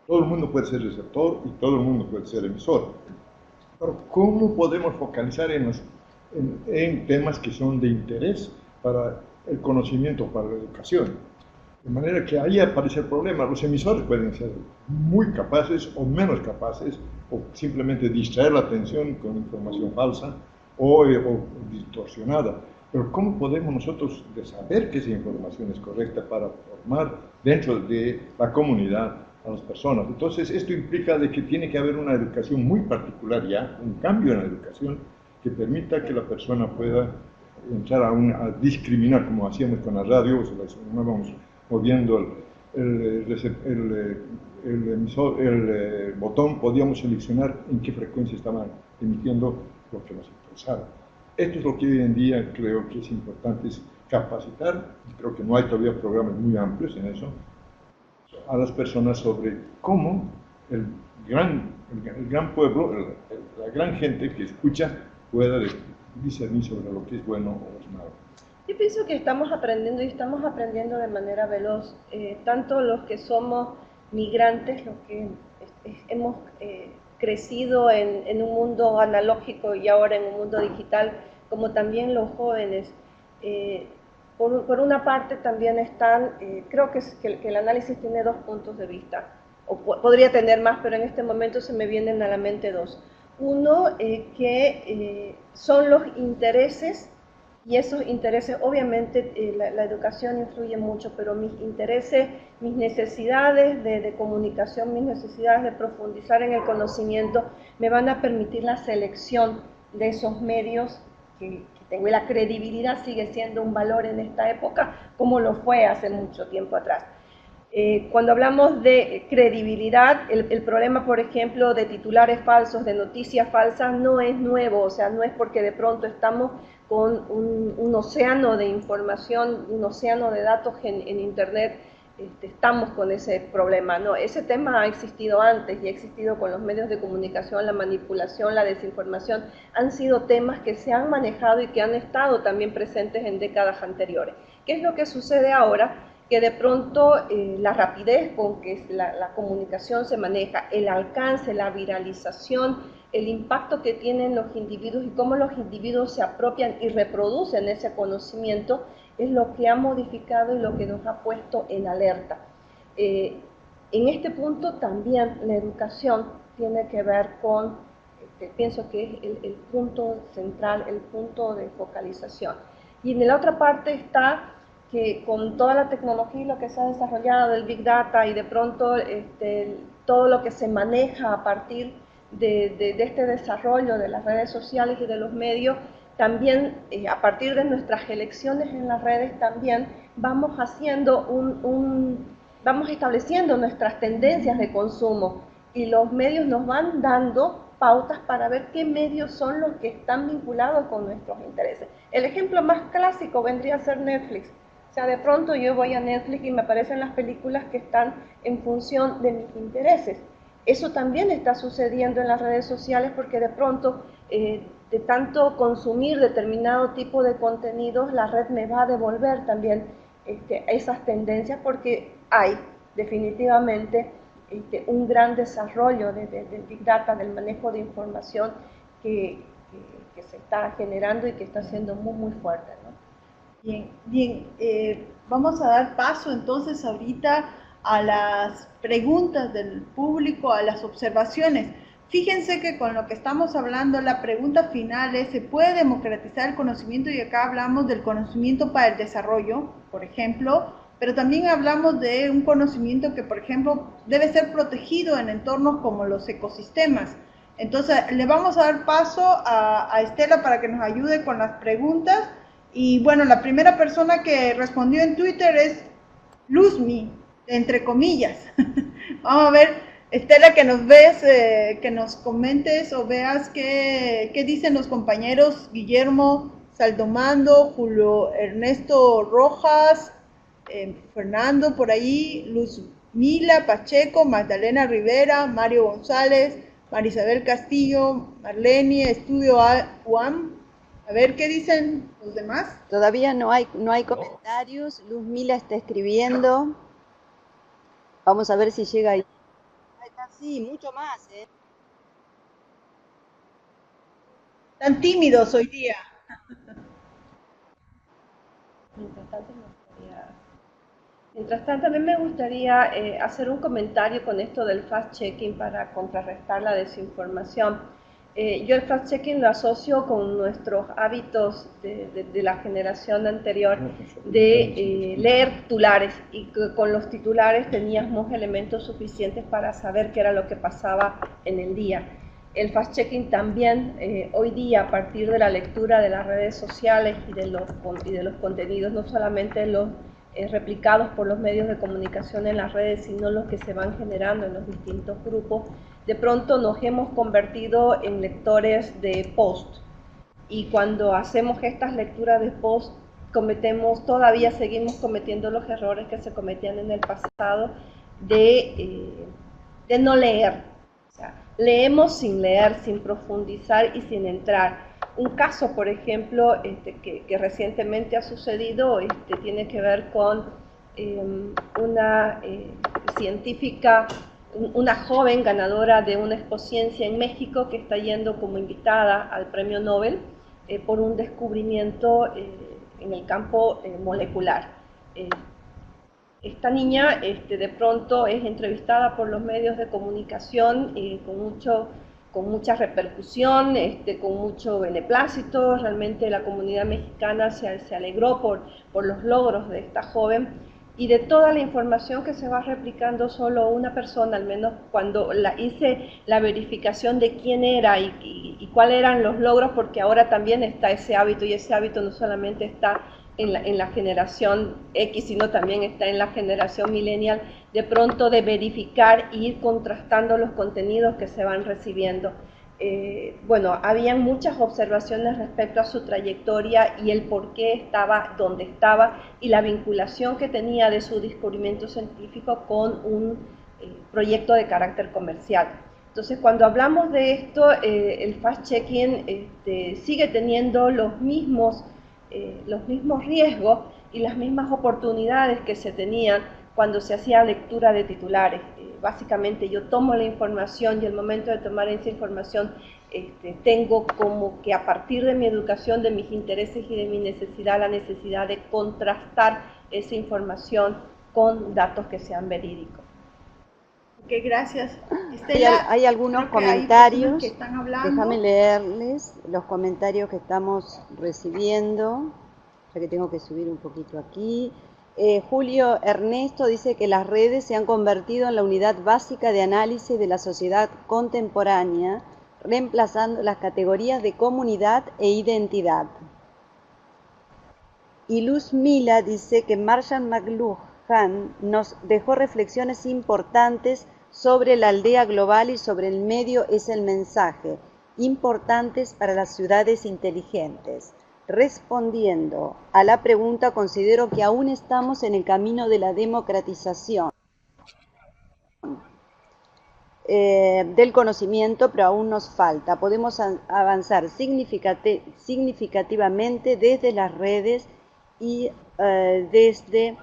Todo el mundo puede ser receptor y todo el mundo puede ser emisor. Pero ¿cómo podemos focalizar en temas que son de interés para el conocimiento, para la educación? De manera que ahí aparece el problema. Los emisores pueden ser muy capaces o menos capaces, o simplemente distraer la atención con información falsa o distorsionada. Pero ¿cómo podemos nosotros saber que esa información es correcta para formar dentro de la comunidad a las personas? Entonces, esto implica de que tiene que haber una educación muy particular ya, un cambio en la educación que permita que la persona pueda entrar a discriminar, como hacíamos con la radio, vamos moviendo el botón, podíamos seleccionar en qué frecuencia estaban emitiendo lo que nos interesaba. Esto es lo que hoy en día creo que es importante, es capacitar, y creo que no hay todavía programas muy amplios en eso, a las personas sobre cómo el gran pueblo, la gran gente que escucha pueda discernir sobre lo que es bueno o es malo. Yo pienso que estamos aprendiendo y estamos aprendiendo de manera veloz, tanto los que somos migrantes, los que hemos crecido en un mundo analógico y ahora en un mundo digital, como también los jóvenes. Por una parte también están, creo que el análisis tiene dos puntos de vista, o podría tener más, pero en este momento se me vienen a la mente dos. Uno, que son los intereses, y esos intereses, obviamente la educación influye mucho, pero mis intereses, mis necesidades de comunicación, mis necesidades de profundizar en el conocimiento, me van a permitir la selección de esos medios que tengo. Y la credibilidad sigue siendo un valor en esta época, como lo fue hace mucho tiempo atrás. Cuando hablamos de credibilidad, el problema, por ejemplo, de titulares falsos, de noticias falsas, no es nuevo, o sea, no es porque de pronto estamos con un océano de información, un océano de datos en Internet, estamos con ese problema. No, ese tema ha existido antes y ha existido con los medios de comunicación, la manipulación, la desinformación, han sido temas que se han manejado y que han estado también presentes en décadas anteriores. ¿Qué es lo que sucede ahora? Que de pronto la rapidez con que la comunicación se maneja, el alcance, la viralización, el impacto que tienen los individuos y cómo los individuos se apropian y reproducen ese conocimiento, es lo que ha modificado y lo que nos ha puesto en alerta. En este punto también la educación tiene que ver con, pienso que es el punto central, el punto de focalización. Y en la otra parte está que con toda la tecnología y lo que se ha desarrollado del Big Data y de pronto todo lo que se maneja a partir de este desarrollo de las redes sociales y de los medios, también a partir de nuestras elecciones en las redes también vamos haciendo vamos estableciendo nuestras tendencias de consumo y los medios nos van dando pautas para ver qué medios son los que están vinculados con nuestros intereses. El ejemplo más clásico vendría a ser Netflix. O sea, de pronto yo voy a Netflix y me aparecen las películas que están en función de mis intereses. Eso también está sucediendo en las redes sociales porque de pronto, de tanto consumir determinado tipo de contenidos, la red me va a devolver también esas tendencias porque hay definitivamente un gran desarrollo del Big Data, del manejo de información que, que se está generando y que está siendo muy, muy fuerte, ¿no? Bien, bien. Vamos a dar paso entonces ahorita a las preguntas del público, a las observaciones. Fíjense que con lo que estamos hablando, la pregunta final es, ¿se puede democratizar el conocimiento? Y acá hablamos del conocimiento para el desarrollo, por ejemplo, pero también hablamos de un conocimiento que, por ejemplo, debe ser protegido en entornos como los ecosistemas. Entonces, le vamos a dar paso a Estela para que nos ayude con las preguntas. Y bueno, la primera persona que respondió en Twitter es Luzmi, entre comillas. Vamos a ver, Estela, que nos ves, que nos comentes o veas qué dicen los compañeros Guillermo Saldomando, Julio Ernesto Rojas, Fernando por ahí, Luzmila Pacheco, Magdalena Rivera, Mario González, Marisabel Castillo, Marlene, Estudio UAM. A ver qué dicen los demás. Todavía no hay comentarios. Luzmila está escribiendo. Vamos a ver si llega ahí. Sí, mucho más, ¿eh? Tan tímidos hoy día. Mientras tanto, a mí me gustaría hacer un comentario con esto del fact-checking para contrarrestar la desinformación. Yo el fact-checking lo asocio con nuestros hábitos de la generación anterior de leer titulares, y que con los titulares teníamos elementos suficientes para saber qué era lo que pasaba en el día. El fact-checking también hoy día, a partir de la lectura de las redes sociales y de los contenidos, no solamente los replicados por los medios de comunicación en las redes, sino los que se van generando en los distintos grupos, de pronto nos hemos convertido en lectores de post. Y cuando hacemos estas lecturas de post, todavía seguimos cometiendo los errores que se cometían en el pasado de no leer. O sea, leemos sin leer, sin profundizar y sin entrar. Un caso, por ejemplo, que recientemente ha sucedido, tiene que ver con una científica, una joven ganadora de una expociencia en México que está yendo como invitada al premio Nobel por un descubrimiento en el campo molecular. Esta niña de pronto es entrevistada por los medios de comunicación con mucha repercusión, con mucho beneplácito. Realmente la comunidad mexicana se alegró por los logros de esta joven, y de toda la información que se va replicando, solo una persona, al menos cuando hice la verificación de quién era y cuáles eran los logros, porque ahora también está ese hábito, y ese hábito no solamente está en la generación X, sino también está en la generación millennial, de pronto de verificar e ir contrastando los contenidos que se van recibiendo. Bueno, habían muchas observaciones respecto a su trayectoria y el por qué estaba donde estaba y la vinculación que tenía de su descubrimiento científico con un proyecto de carácter comercial. Entonces, cuando hablamos de esto, el fact-checking sigue teniendo los mismos riesgos y las mismas oportunidades que se tenían cuando se hacía lectura de titulares. Básicamente yo tomo la información y al momento de tomar esa información tengo como que, a partir de mi educación, de mis intereses y de mi necesidad, la necesidad de contrastar esa información con datos que sean verídicos. Ok, gracias. Estela, hay algunos comentarios, que están hablando. Déjame leerles los comentarios que estamos recibiendo, ya que tengo que subir un poquito aquí. Julio Ernesto dice que las redes se han convertido en la unidad básica de análisis de la sociedad contemporánea, reemplazando las categorías de comunidad e identidad. Y Luzmila dice que Marshall McLuhan nos dejó reflexiones importantes sobre la aldea global y sobre el medio es el mensaje, importantes para las ciudades inteligentes. Respondiendo a la pregunta, considero que aún estamos en el camino de la democratización del conocimiento, pero aún nos falta. Podemos avanzar significativamente desde las redes y desde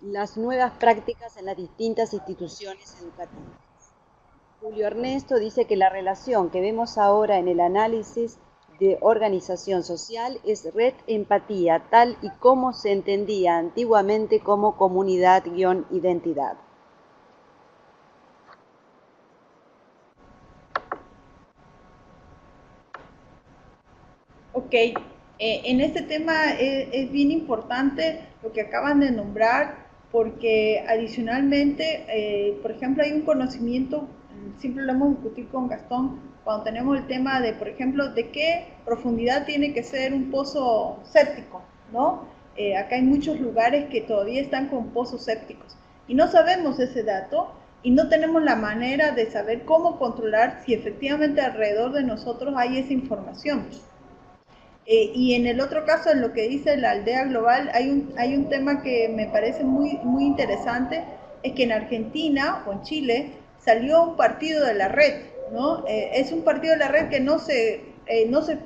las nuevas prácticas en las distintas instituciones educativas. Julio Ernesto dice que la relación que vemos ahora en el análisis de organización social es red-empatía, tal y como se entendía antiguamente como comunidad-identidad. Ok, en este tema es bien importante lo que acaban de nombrar, porque adicionalmente, por ejemplo, hay un conocimiento, siempre lo hemos discutido con Gastón, cuando tenemos el tema de, por ejemplo, de qué profundidad tiene que ser un pozo séptico, ¿no? Acá hay muchos lugares que todavía están con pozos sépticos y no sabemos ese dato y no tenemos la manera de saber cómo controlar si efectivamente alrededor de nosotros hay esa información. Y en el otro caso, en lo que dice la aldea global, hay un tema que me parece muy interesante, es que en Argentina o en Chile salió un partido de la red, ¿no? Es un partido de la red que no se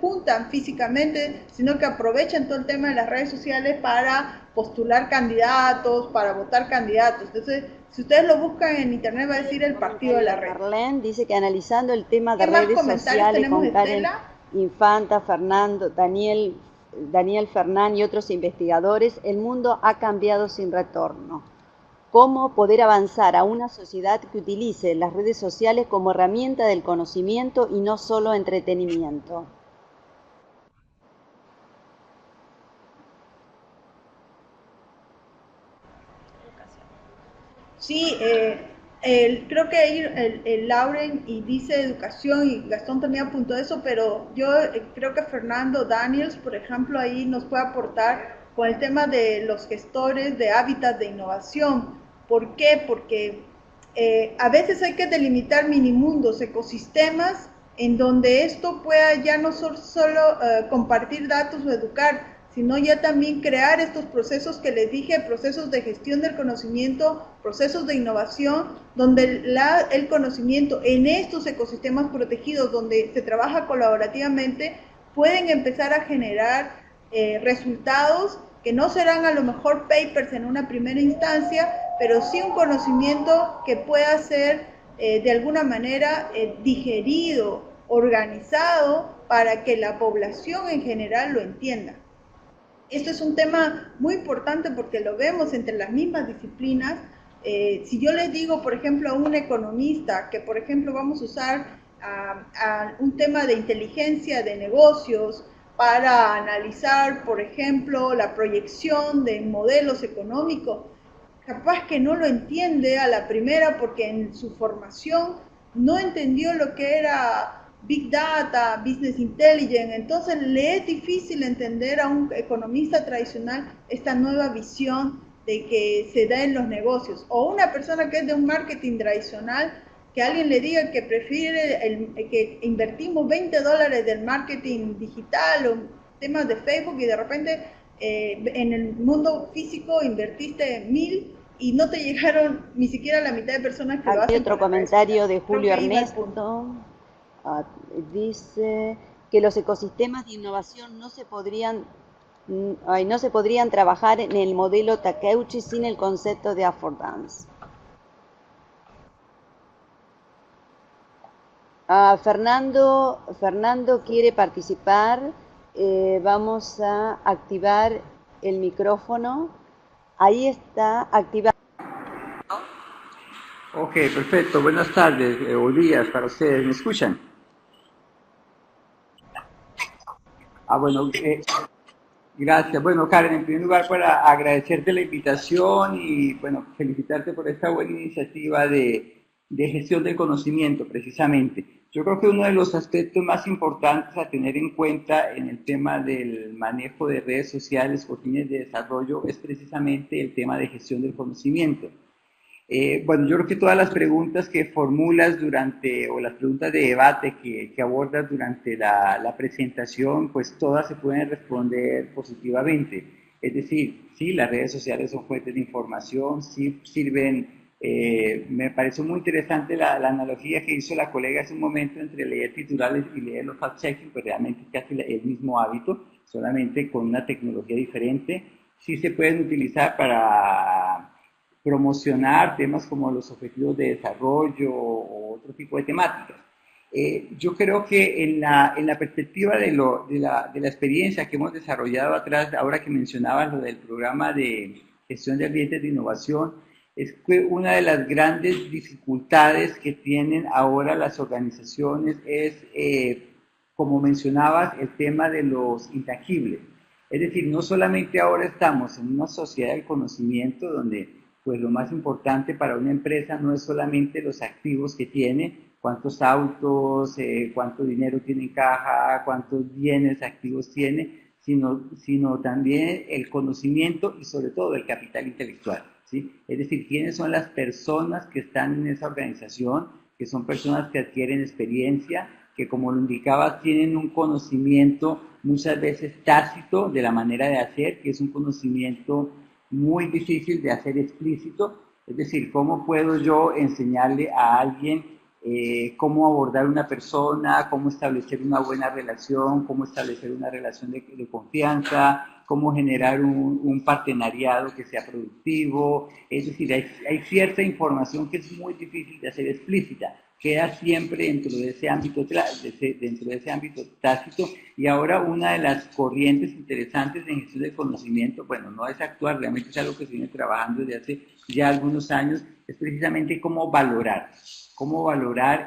juntan físicamente, sino que aprovechan todo el tema de las redes sociales para postular candidatos, para votar candidatos. Entonces, si ustedes lo buscan en internet va a decir el partido de la red. Marlene dice que analizando el tema de redes sociales con Karen Infanta, Fernando, Daniel Fernán y otros investigadores, el mundo ha cambiado sin retorno. ¿Cómo poder avanzar a una sociedad que utilice las redes sociales como herramienta del conocimiento y no solo entretenimiento? Sí, creo que ahí el Lauren y dice educación y Gastón también apuntó eso, pero yo creo que Fernando Daniels, por ejemplo, ahí nos puede aportar con el tema de los gestores de hábitats de innovación. ¿Por qué? Porque a veces hay que delimitar minimundos, ecosistemas, en donde esto pueda ya no solo compartir datos o educar, sino ya también crear estos procesos que les dije, procesos de gestión del conocimiento, procesos de innovación, donde el conocimiento en estos ecosistemas protegidos, donde se trabaja colaborativamente, pueden empezar a generar resultados que no serán a lo mejor papers en una primera instancia, pero sí un conocimiento que pueda ser de alguna manera digerido, organizado, para que la población en general lo entienda. Esto es un tema muy importante porque lo vemos entre las mismas disciplinas. Si yo les digo, por ejemplo, a un economista que, por ejemplo, vamos a usar un tema de inteligencia de negocios para analizar, por ejemplo, la proyección de modelos económicos, capaz que no lo entiende a la primera porque en su formación no entendió lo que era Big Data, Business Intelligence, entonces le es difícil entender a un economista tradicional esta nueva visión de que se da en los negocios. O una persona que es de un marketing tradicional, que alguien le diga que prefiere que invertimos $20 del marketing digital o temas de Facebook y de repente en el mundo físico invertiste 1000 y no te llegaron ni siquiera la mitad de personas que lo hacen. Hay otro comentario de Julio Ernesto. Dice que los ecosistemas de innovación no se podrían trabajar en el modelo Takeuchi sin el concepto de affordance. Fernando quiere participar. Vamos a activar el micrófono. Ahí está activado. Ok, perfecto. Buenas tardes o días para ustedes. ¿Me escuchan? Bueno, gracias. Bueno, Karen, en primer lugar, para agradecerte la invitación y, bueno, felicitarte por esta buena iniciativa de gestión del conocimiento, precisamente. Yo creo que uno de los aspectos más importantes a tener en cuenta en el tema del manejo de redes sociales con fines de desarrollo es precisamente el tema de gestión del conocimiento. Bueno, yo creo que todas las preguntas que formulas o las preguntas de debate que abordas durante la presentación, pues todas se pueden responder positivamente. Es decir, sí, las redes sociales son fuentes de información, sí sirven. Me pareció muy interesante la analogía que hizo la colega hace un momento entre leer titulares y leer los fact-checking, pues realmente es casi el mismo hábito, solamente con una tecnología diferente. Sí se pueden utilizar para promocionar temas como los objetivos de desarrollo o otro tipo de temáticas. Yo creo que en la perspectiva de la experiencia que hemos desarrollado atrás, ahora que mencionabas lo del programa de gestión de ambientes de innovación, es que una de las grandes dificultades que tienen ahora las organizaciones es, como mencionabas, el tema de los intangibles. Es decir, no solamente ahora estamos en una sociedad del conocimiento donde pues lo más importante para una empresa no es solamente los activos que tiene, cuántos autos, cuánto dinero tiene en caja, cuántos bienes activos tiene, sino también el conocimiento y sobre todo el capital intelectual, ¿sí? Es decir, quiénes son las personas que están en esa organización, que son personas que adquieren experiencia, que como lo indicabas tienen un conocimiento muchas veces tácito de la manera de hacer, que es un conocimiento muy difícil de hacer explícito. Es decir, ¿cómo puedo yo enseñarle a alguien cómo abordar una persona, cómo establecer una buena relación, cómo establecer una relación de confianza, cómo generar un partenariado que sea productivo? Es decir, hay cierta información que es muy difícil de hacer explícita, queda siempre dentro de ese ámbito tácito. Y ahora una de las corrientes interesantes en gestión del conocimiento, bueno, no es actual, realmente es algo que se viene trabajando desde hace ya algunos años, es precisamente cómo valorar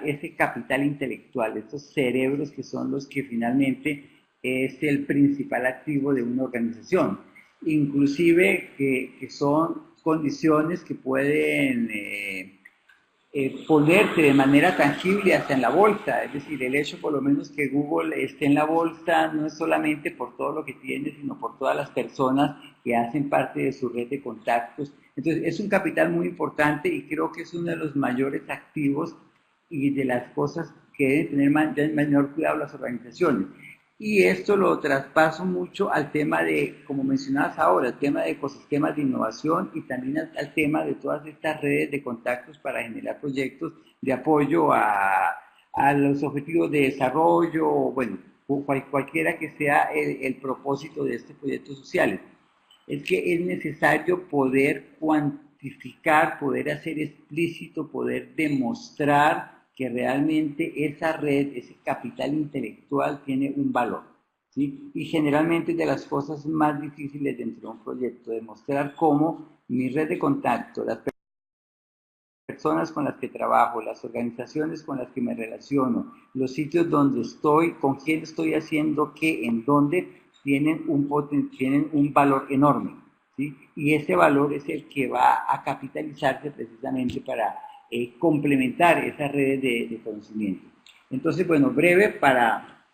ese capital intelectual, estos cerebros que son los que finalmente es el principal activo de una organización, inclusive que son condiciones que pueden ponerse de manera tangible hasta en la bolsa. Es decir, el hecho por lo menos que Google esté en la bolsa no es solamente por todo lo que tiene, sino por todas las personas que hacen parte de su red de contactos. Entonces es un capital muy importante y creo que es uno de los mayores activos y de las cosas que deben tener mayor cuidado las organizaciones. Y esto lo traspaso mucho al tema de, como mencionabas ahora, el tema de ecosistemas de innovación y también al tema de todas estas redes de contactos para generar proyectos de apoyo a los objetivos de desarrollo, bueno, cualquiera que sea el propósito de estos proyectos sociales. Es que es necesario poder cuantificar, poder hacer explícito, poder demostrar que realmente esa red, ese capital intelectual tiene un valor, ¿sí? Y generalmente es de las cosas más difíciles dentro de un proyecto, demostrar cómo mi red de contacto, las personas con las que trabajo, las organizaciones con las que me relaciono, los sitios donde estoy, con quién estoy haciendo qué, en dónde, tienen un valor enorme, ¿sí? Y ese valor es el que va a capitalizarse precisamente para complementar esas redes de conocimiento. Entonces, bueno, breve para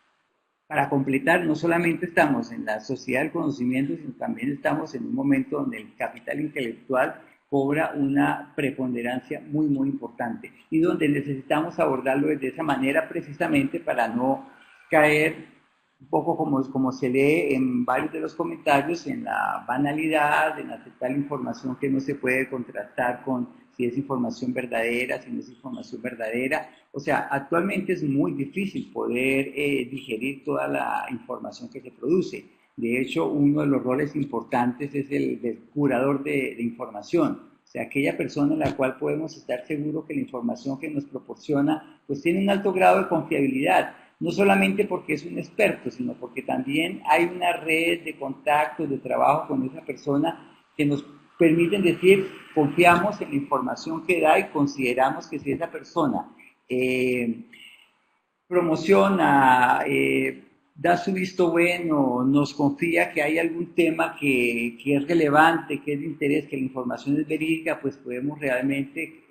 completar, no solamente estamos en la sociedad del conocimiento, sino también estamos en un momento donde el capital intelectual cobra una preponderancia muy, muy importante y donde necesitamos abordarlo de esa manera precisamente para no caer un poco como se lee en varios de los comentarios, en la banalidad, en aceptar la información que no se puede contrastar con si es información verdadera, si no es información verdadera. O sea, actualmente es muy difícil poder digerir toda la información que se produce. De hecho, uno de los roles importantes es el del curador de información. O sea, aquella persona en la cual podemos estar seguros que la información que nos proporciona pues tiene un alto grado de confiabilidad. No solamente porque es un experto, sino porque también hay una red de contactos, de trabajo con esa persona que nos permiten decir, confiamos en la información que da y consideramos que si esa persona promociona, da su visto bueno, nos confía que hay algún tema que es relevante, que es de interés, que la información es verídica, pues podemos realmente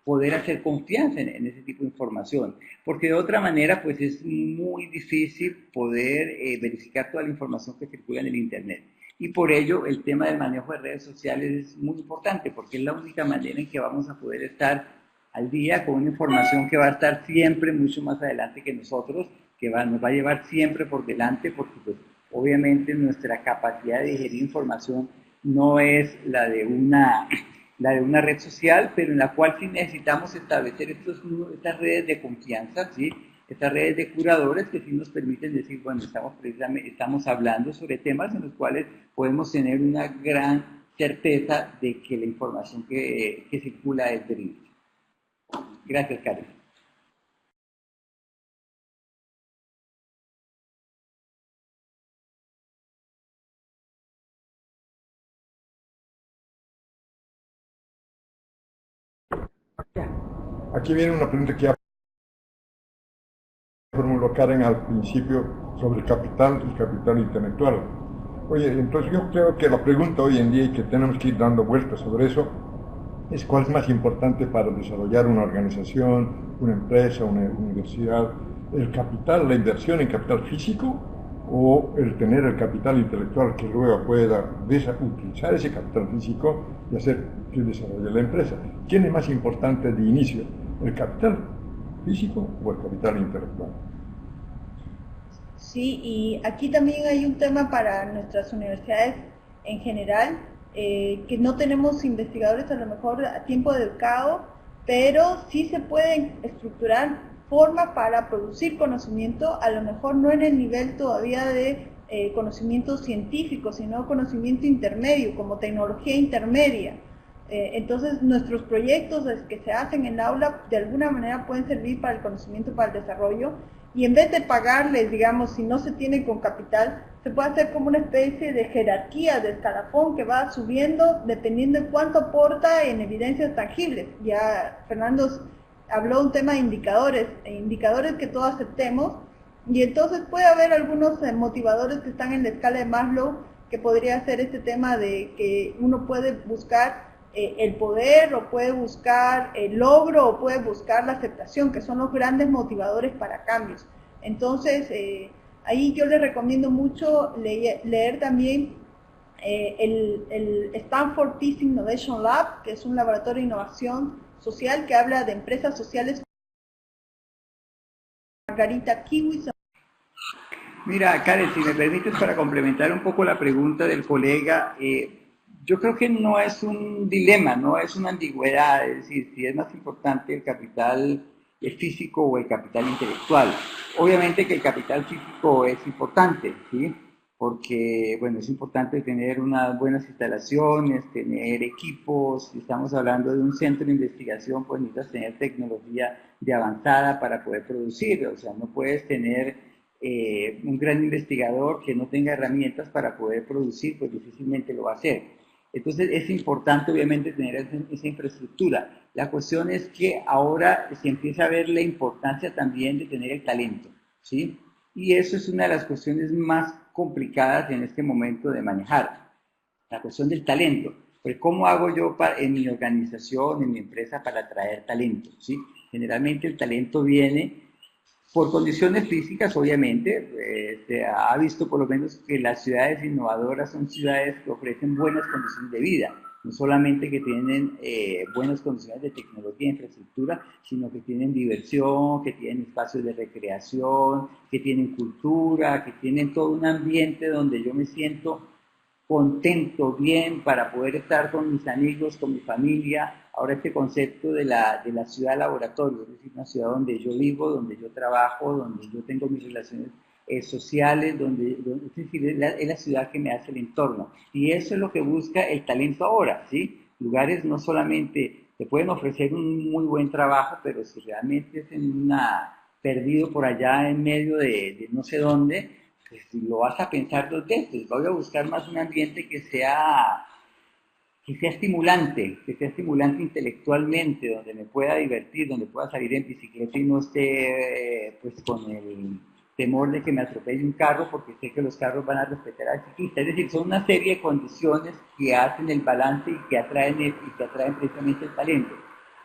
poder hacer confianza en ese tipo de información. Porque de otra manera, pues es muy difícil poder verificar toda la información que circula en el Internet. y por ello el tema del manejo de redes sociales es muy importante, porque es la única manera en que vamos a poder estar al día con una información que va a estar siempre mucho más adelante que nosotros, que nos va a llevar siempre por delante, porque pues, obviamente nuestra capacidad de digerir información no es la de una red social, pero en la cual sí necesitamos establecer estas redes de confianza, ¿sí? Estas redes de curadores que sí nos permiten decir, bueno, estamos hablando sobre temas en los cuales podemos tener una gran certeza de que la información que circula es verídica. Gracias, Karen. Aquí viene una pregunta que ya formuló Karen al principio sobre el capital y capital intelectual. Oye, entonces yo creo que la pregunta hoy en día y que tenemos que ir dando vueltas sobre eso es cuál es más importante para desarrollar una organización, una empresa, una universidad, el capital, la inversión en capital físico o el tener el capital intelectual que luego pueda utilizar ese capital físico y hacer que desarrolle la empresa. ¿Quién es más importante de inicio, el capital físico o el capital intelectual? Sí, y aquí también hay un tema para nuestras universidades en general, que no tenemos investigadores a lo mejor a tiempo dedicado, pero sí se pueden estructurar formas para producir conocimiento, a lo mejor no en el nivel todavía de conocimiento científico, sino conocimiento intermedio, como tecnología intermedia. Entonces nuestros proyectos que se hacen en aula de alguna manera pueden servir para el conocimiento, para el desarrollo, y en vez de pagarles, digamos, si no se tiene con capital, se puede hacer como una especie de jerarquía, de escalafón que va subiendo dependiendo de cuánto aporta en evidencias tangibles. Ya Fernando habló un tema de indicadores que todos aceptemos, y entonces puede haber algunos motivadores que están en la escala de Maslow, que podría ser este tema de que uno puede buscar el poder, o puede buscar el logro, o puede buscar la aceptación, que son los grandes motivadores para cambios. Entonces, ahí yo les recomiendo mucho leer también el Stanford Peace Innovation Lab, que es un laboratorio de innovación social que habla de empresas sociales. Margarita Kiwi. Mira, Karen, si me permites, para complementar un poco la pregunta del colega, yo creo que no es un dilema, no es una ambigüedad, es decir, si es más importante el capital físico o el capital intelectual. Obviamente que el capital físico es importante, ¿sí? Porque, bueno, es importante tener unas buenas instalaciones, tener equipos. Si estamos hablando de un centro de investigación, pues necesitas tener tecnología de avanzada para poder producir. O sea, no puedes tener un gran investigador que no tenga herramientas para poder producir, pues difícilmente lo va a hacer. Entonces es importante obviamente tener esa infraestructura. La cuestión es que ahora se empieza a ver la importancia también de tener el talento, ¿sí? Y eso es una de las cuestiones más complicadas en este momento de manejar, la cuestión del talento. Pues, ¿cómo hago yo en mi organización, en mi empresa, para atraer talento? ¿Sí? Generalmente el talento viene por condiciones físicas, obviamente. Se ha visto por lo menos que las ciudades innovadoras son ciudades que ofrecen buenas condiciones de vida, no solamente que tienen buenas condiciones de tecnología e infraestructura, sino que tienen diversión, que tienen espacios de recreación, que tienen cultura, que tienen todo un ambiente donde yo me siento contento, bien, para poder estar con mis amigos, con mi familia. Ahora este concepto de la ciudad laboratorio, es decir, una ciudad donde yo vivo, donde yo trabajo, donde yo tengo mis relaciones sociales, es decir, es la ciudad que me hace el entorno. Y eso es lo que busca el talento ahora, ¿sí? Lugares no solamente te pueden ofrecer un muy buen trabajo, pero si realmente es perdido por allá en medio de no sé dónde, pues lo vas a pensar dos veces. Voy a buscar más un ambiente que sea estimulante, intelectualmente, donde me pueda divertir, donde pueda salir en bicicleta y no esté pues con el temor de que me atropelle un carro, porque sé que los carros van a respetar al ciclista. Es decir, son una serie de condiciones que hacen el balance y que atraen precisamente el talento.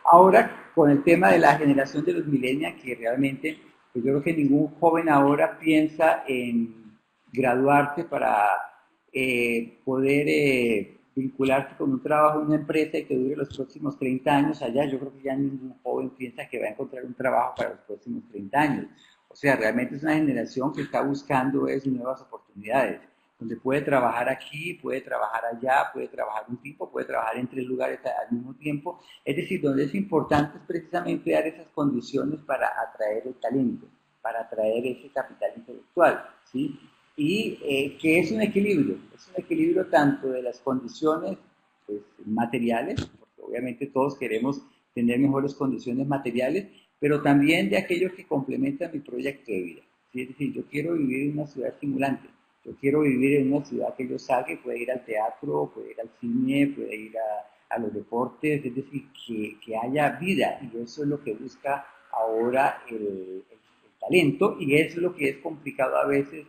Ahora, con el tema de la generación de los millennials, que realmente, pues yo creo que ningún joven ahora piensa en graduarse para poder vincularse con un trabajo en una empresa y que dure los próximos 30 años allá. Yo creo que ya ningún joven piensa que va a encontrar un trabajo para los próximos 30 años. O sea, realmente es una generación que está buscando nuevas oportunidades, donde puede trabajar aquí, puede trabajar allá, puede trabajar un tiempo, puede trabajar en 3 lugares al mismo tiempo. Es decir, donde es importante es precisamente dar esas condiciones para atraer el talento, para atraer ese capital intelectual, ¿sí? Y que es un equilibrio tanto de las condiciones pues, materiales, porque obviamente todos queremos tener mejores condiciones materiales, pero también de aquello que complementa mi proyecto de vida. ¿Sí? Es decir, yo quiero vivir en una ciudad estimulante, yo quiero vivir en una ciudad que yo salga y pueda ir al teatro, pueda ir al cine, pueda ir a los deportes, es decir, que haya vida, y eso es lo que busca ahora el talento, y es lo que es complicado a veces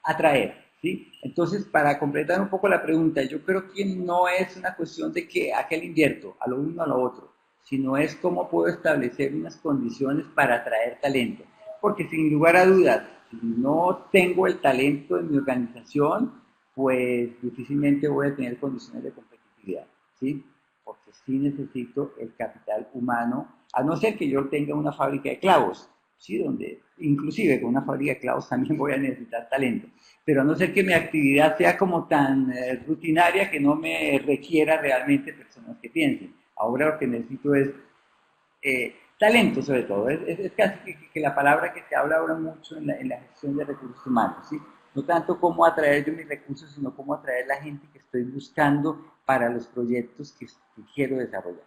atraer, ¿sí? Entonces, para completar un poco la pregunta, yo creo que no es una cuestión de que a qué le invierto, a lo uno o a lo otro, sino es cómo puedo establecer unas condiciones para atraer talento. Porque sin lugar a dudas, si no tengo el talento en mi organización, pues difícilmente voy a tener condiciones de competitividad, ¿sí? Porque sí necesito el capital humano, a no ser que yo tenga una fábrica de clavos, ¿sí? Donde inclusive con una fábrica de clavos también voy a necesitar talento, pero a no ser que mi actividad sea como tan rutinaria que no me requiera realmente personas que piensen. Ahora lo que necesito es talento sobre todo, es casi que la palabra que se habla ahora mucho en la gestión de recursos humanos, ¿sí? No tanto cómo atraer yo mis recursos, sino cómo atraer la gente que estoy buscando para los proyectos que quiero desarrollar.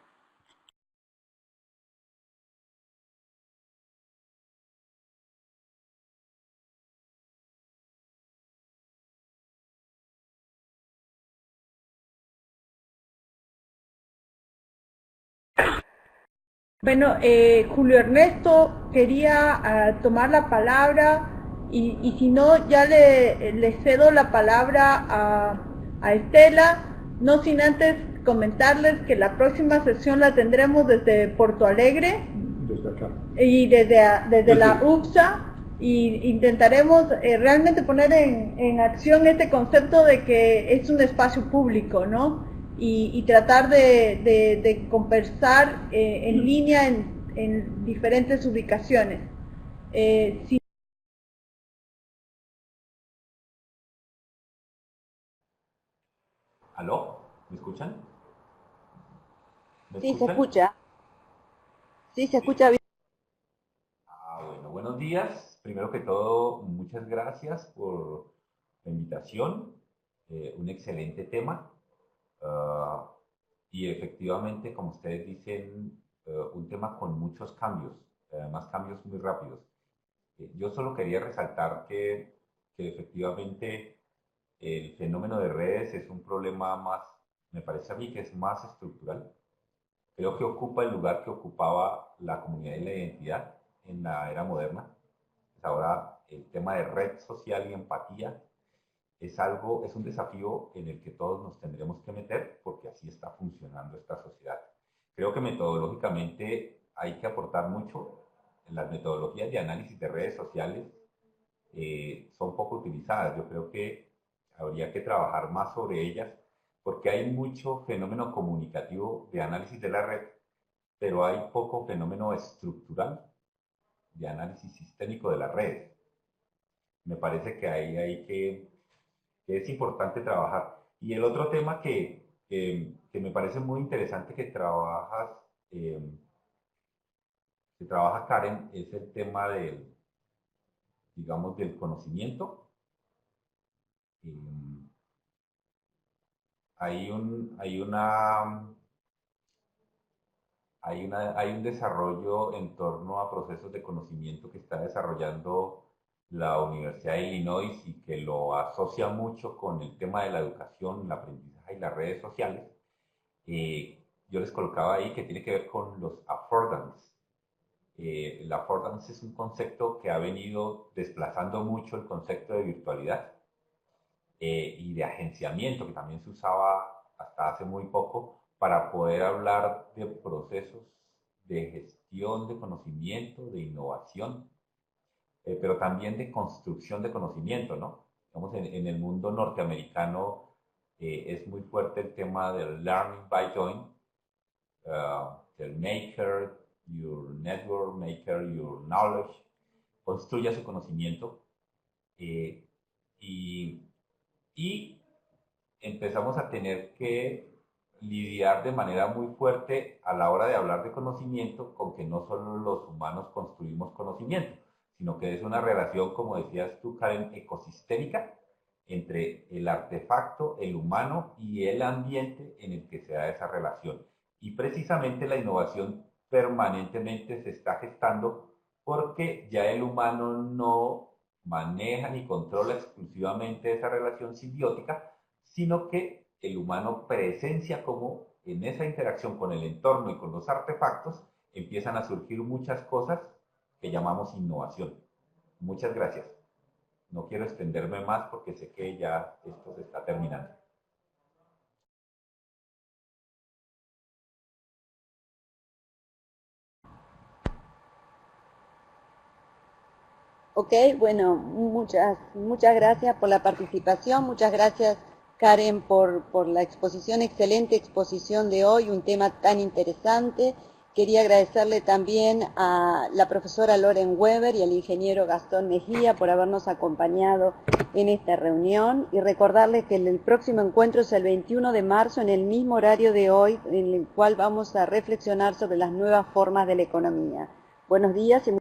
Bueno, Julio Ernesto quería tomar la palabra y si no, ya le cedo la palabra a Estela, no sin antes comentarles que la próxima sesión la tendremos desde Porto Alegre Desde acá. y desde la UPSA, y intentaremos realmente poner en acción este concepto de que es un espacio público, ¿no? Y tratar de conversar en línea en diferentes ubicaciones. Si ¿Aló? ¿Me escuchan? ¿Me Sí, se escuchan? escucha. Sí, se Sí. escucha bien. Bueno, buenos días. Primero que todo, muchas gracias por la invitación. Un excelente tema. Ah, y efectivamente, como ustedes dicen, un tema con muchos cambios, además cambios muy rápidos. Yo solo quería resaltar que efectivamente el fenómeno de redes es un problema más, me parece a mí que es más estructural. Creo que ocupa el lugar que ocupaba la comunidad y la identidad en la era moderna. Pues ahora el tema de red social y empatía es un desafío en el que todos nos tendremos que meter porque así está funcionando esta sociedad. Creo que metodológicamente hay que aportar mucho. Las metodologías de análisis de redes sociales son poco utilizadas. Yo creo que habría que trabajar más sobre ellas porque hay mucho fenómeno comunicativo de análisis de la red, pero hay poco fenómeno estructural de análisis sistémico de las redes. Me parece que ahí hay que es importante trabajar. Y el otro tema que me parece muy interesante eh, que trabaja Karen, es el tema del, digamos, del conocimiento. Eh, hay un, hay una, hay un desarrollo en torno a procesos de conocimiento que está desarrollando la Universidad de Illinois y que lo asocia mucho con el tema de la educación, el aprendizaje y las redes sociales. Yo les colocaba ahí que tiene que ver con los affordance. El affordance es un concepto que ha venido desplazando mucho el concepto de virtualidad y de agenciamiento, que también se usaba hasta hace muy poco, para poder hablar de procesos de gestión de conocimiento, de innovación, pero también de construcción de conocimiento, ¿no? digamos, en el mundo norteamericano es muy fuerte el tema del learning by doing, del maker your network, maker your knowledge, construya su conocimiento. Y empezamos a tener que lidiar de manera muy fuerte a la hora de hablar de conocimiento con que no solo los humanos construimos conocimiento, sino que es una relación, como decías tú, Karen, ecosistémica entre el artefacto, el humano y el ambiente en el que se da esa relación. Y precisamente la innovación permanentemente se está gestando porque ya el humano no maneja ni controla exclusivamente esa relación simbiótica, sino que el humano presencia cómo en esa interacción con el entorno y con los artefactos empiezan a surgir muchas cosas que llamamos innovación. Muchas gracias. No quiero extenderme más porque sé que ya esto se está terminando. Ok, bueno, muchas gracias por la participación, muchas gracias Karen por la exposición, excelente exposición de hoy, un tema tan interesante. Quería agradecerle también a la profesora Loren Weber y al ingeniero Gastón Mejía por habernos acompañado en esta reunión y recordarles que el próximo encuentro es el 21 de marzo en el mismo horario de hoy, en el cual vamos a reflexionar sobre las nuevas formas de la economía. Buenos días y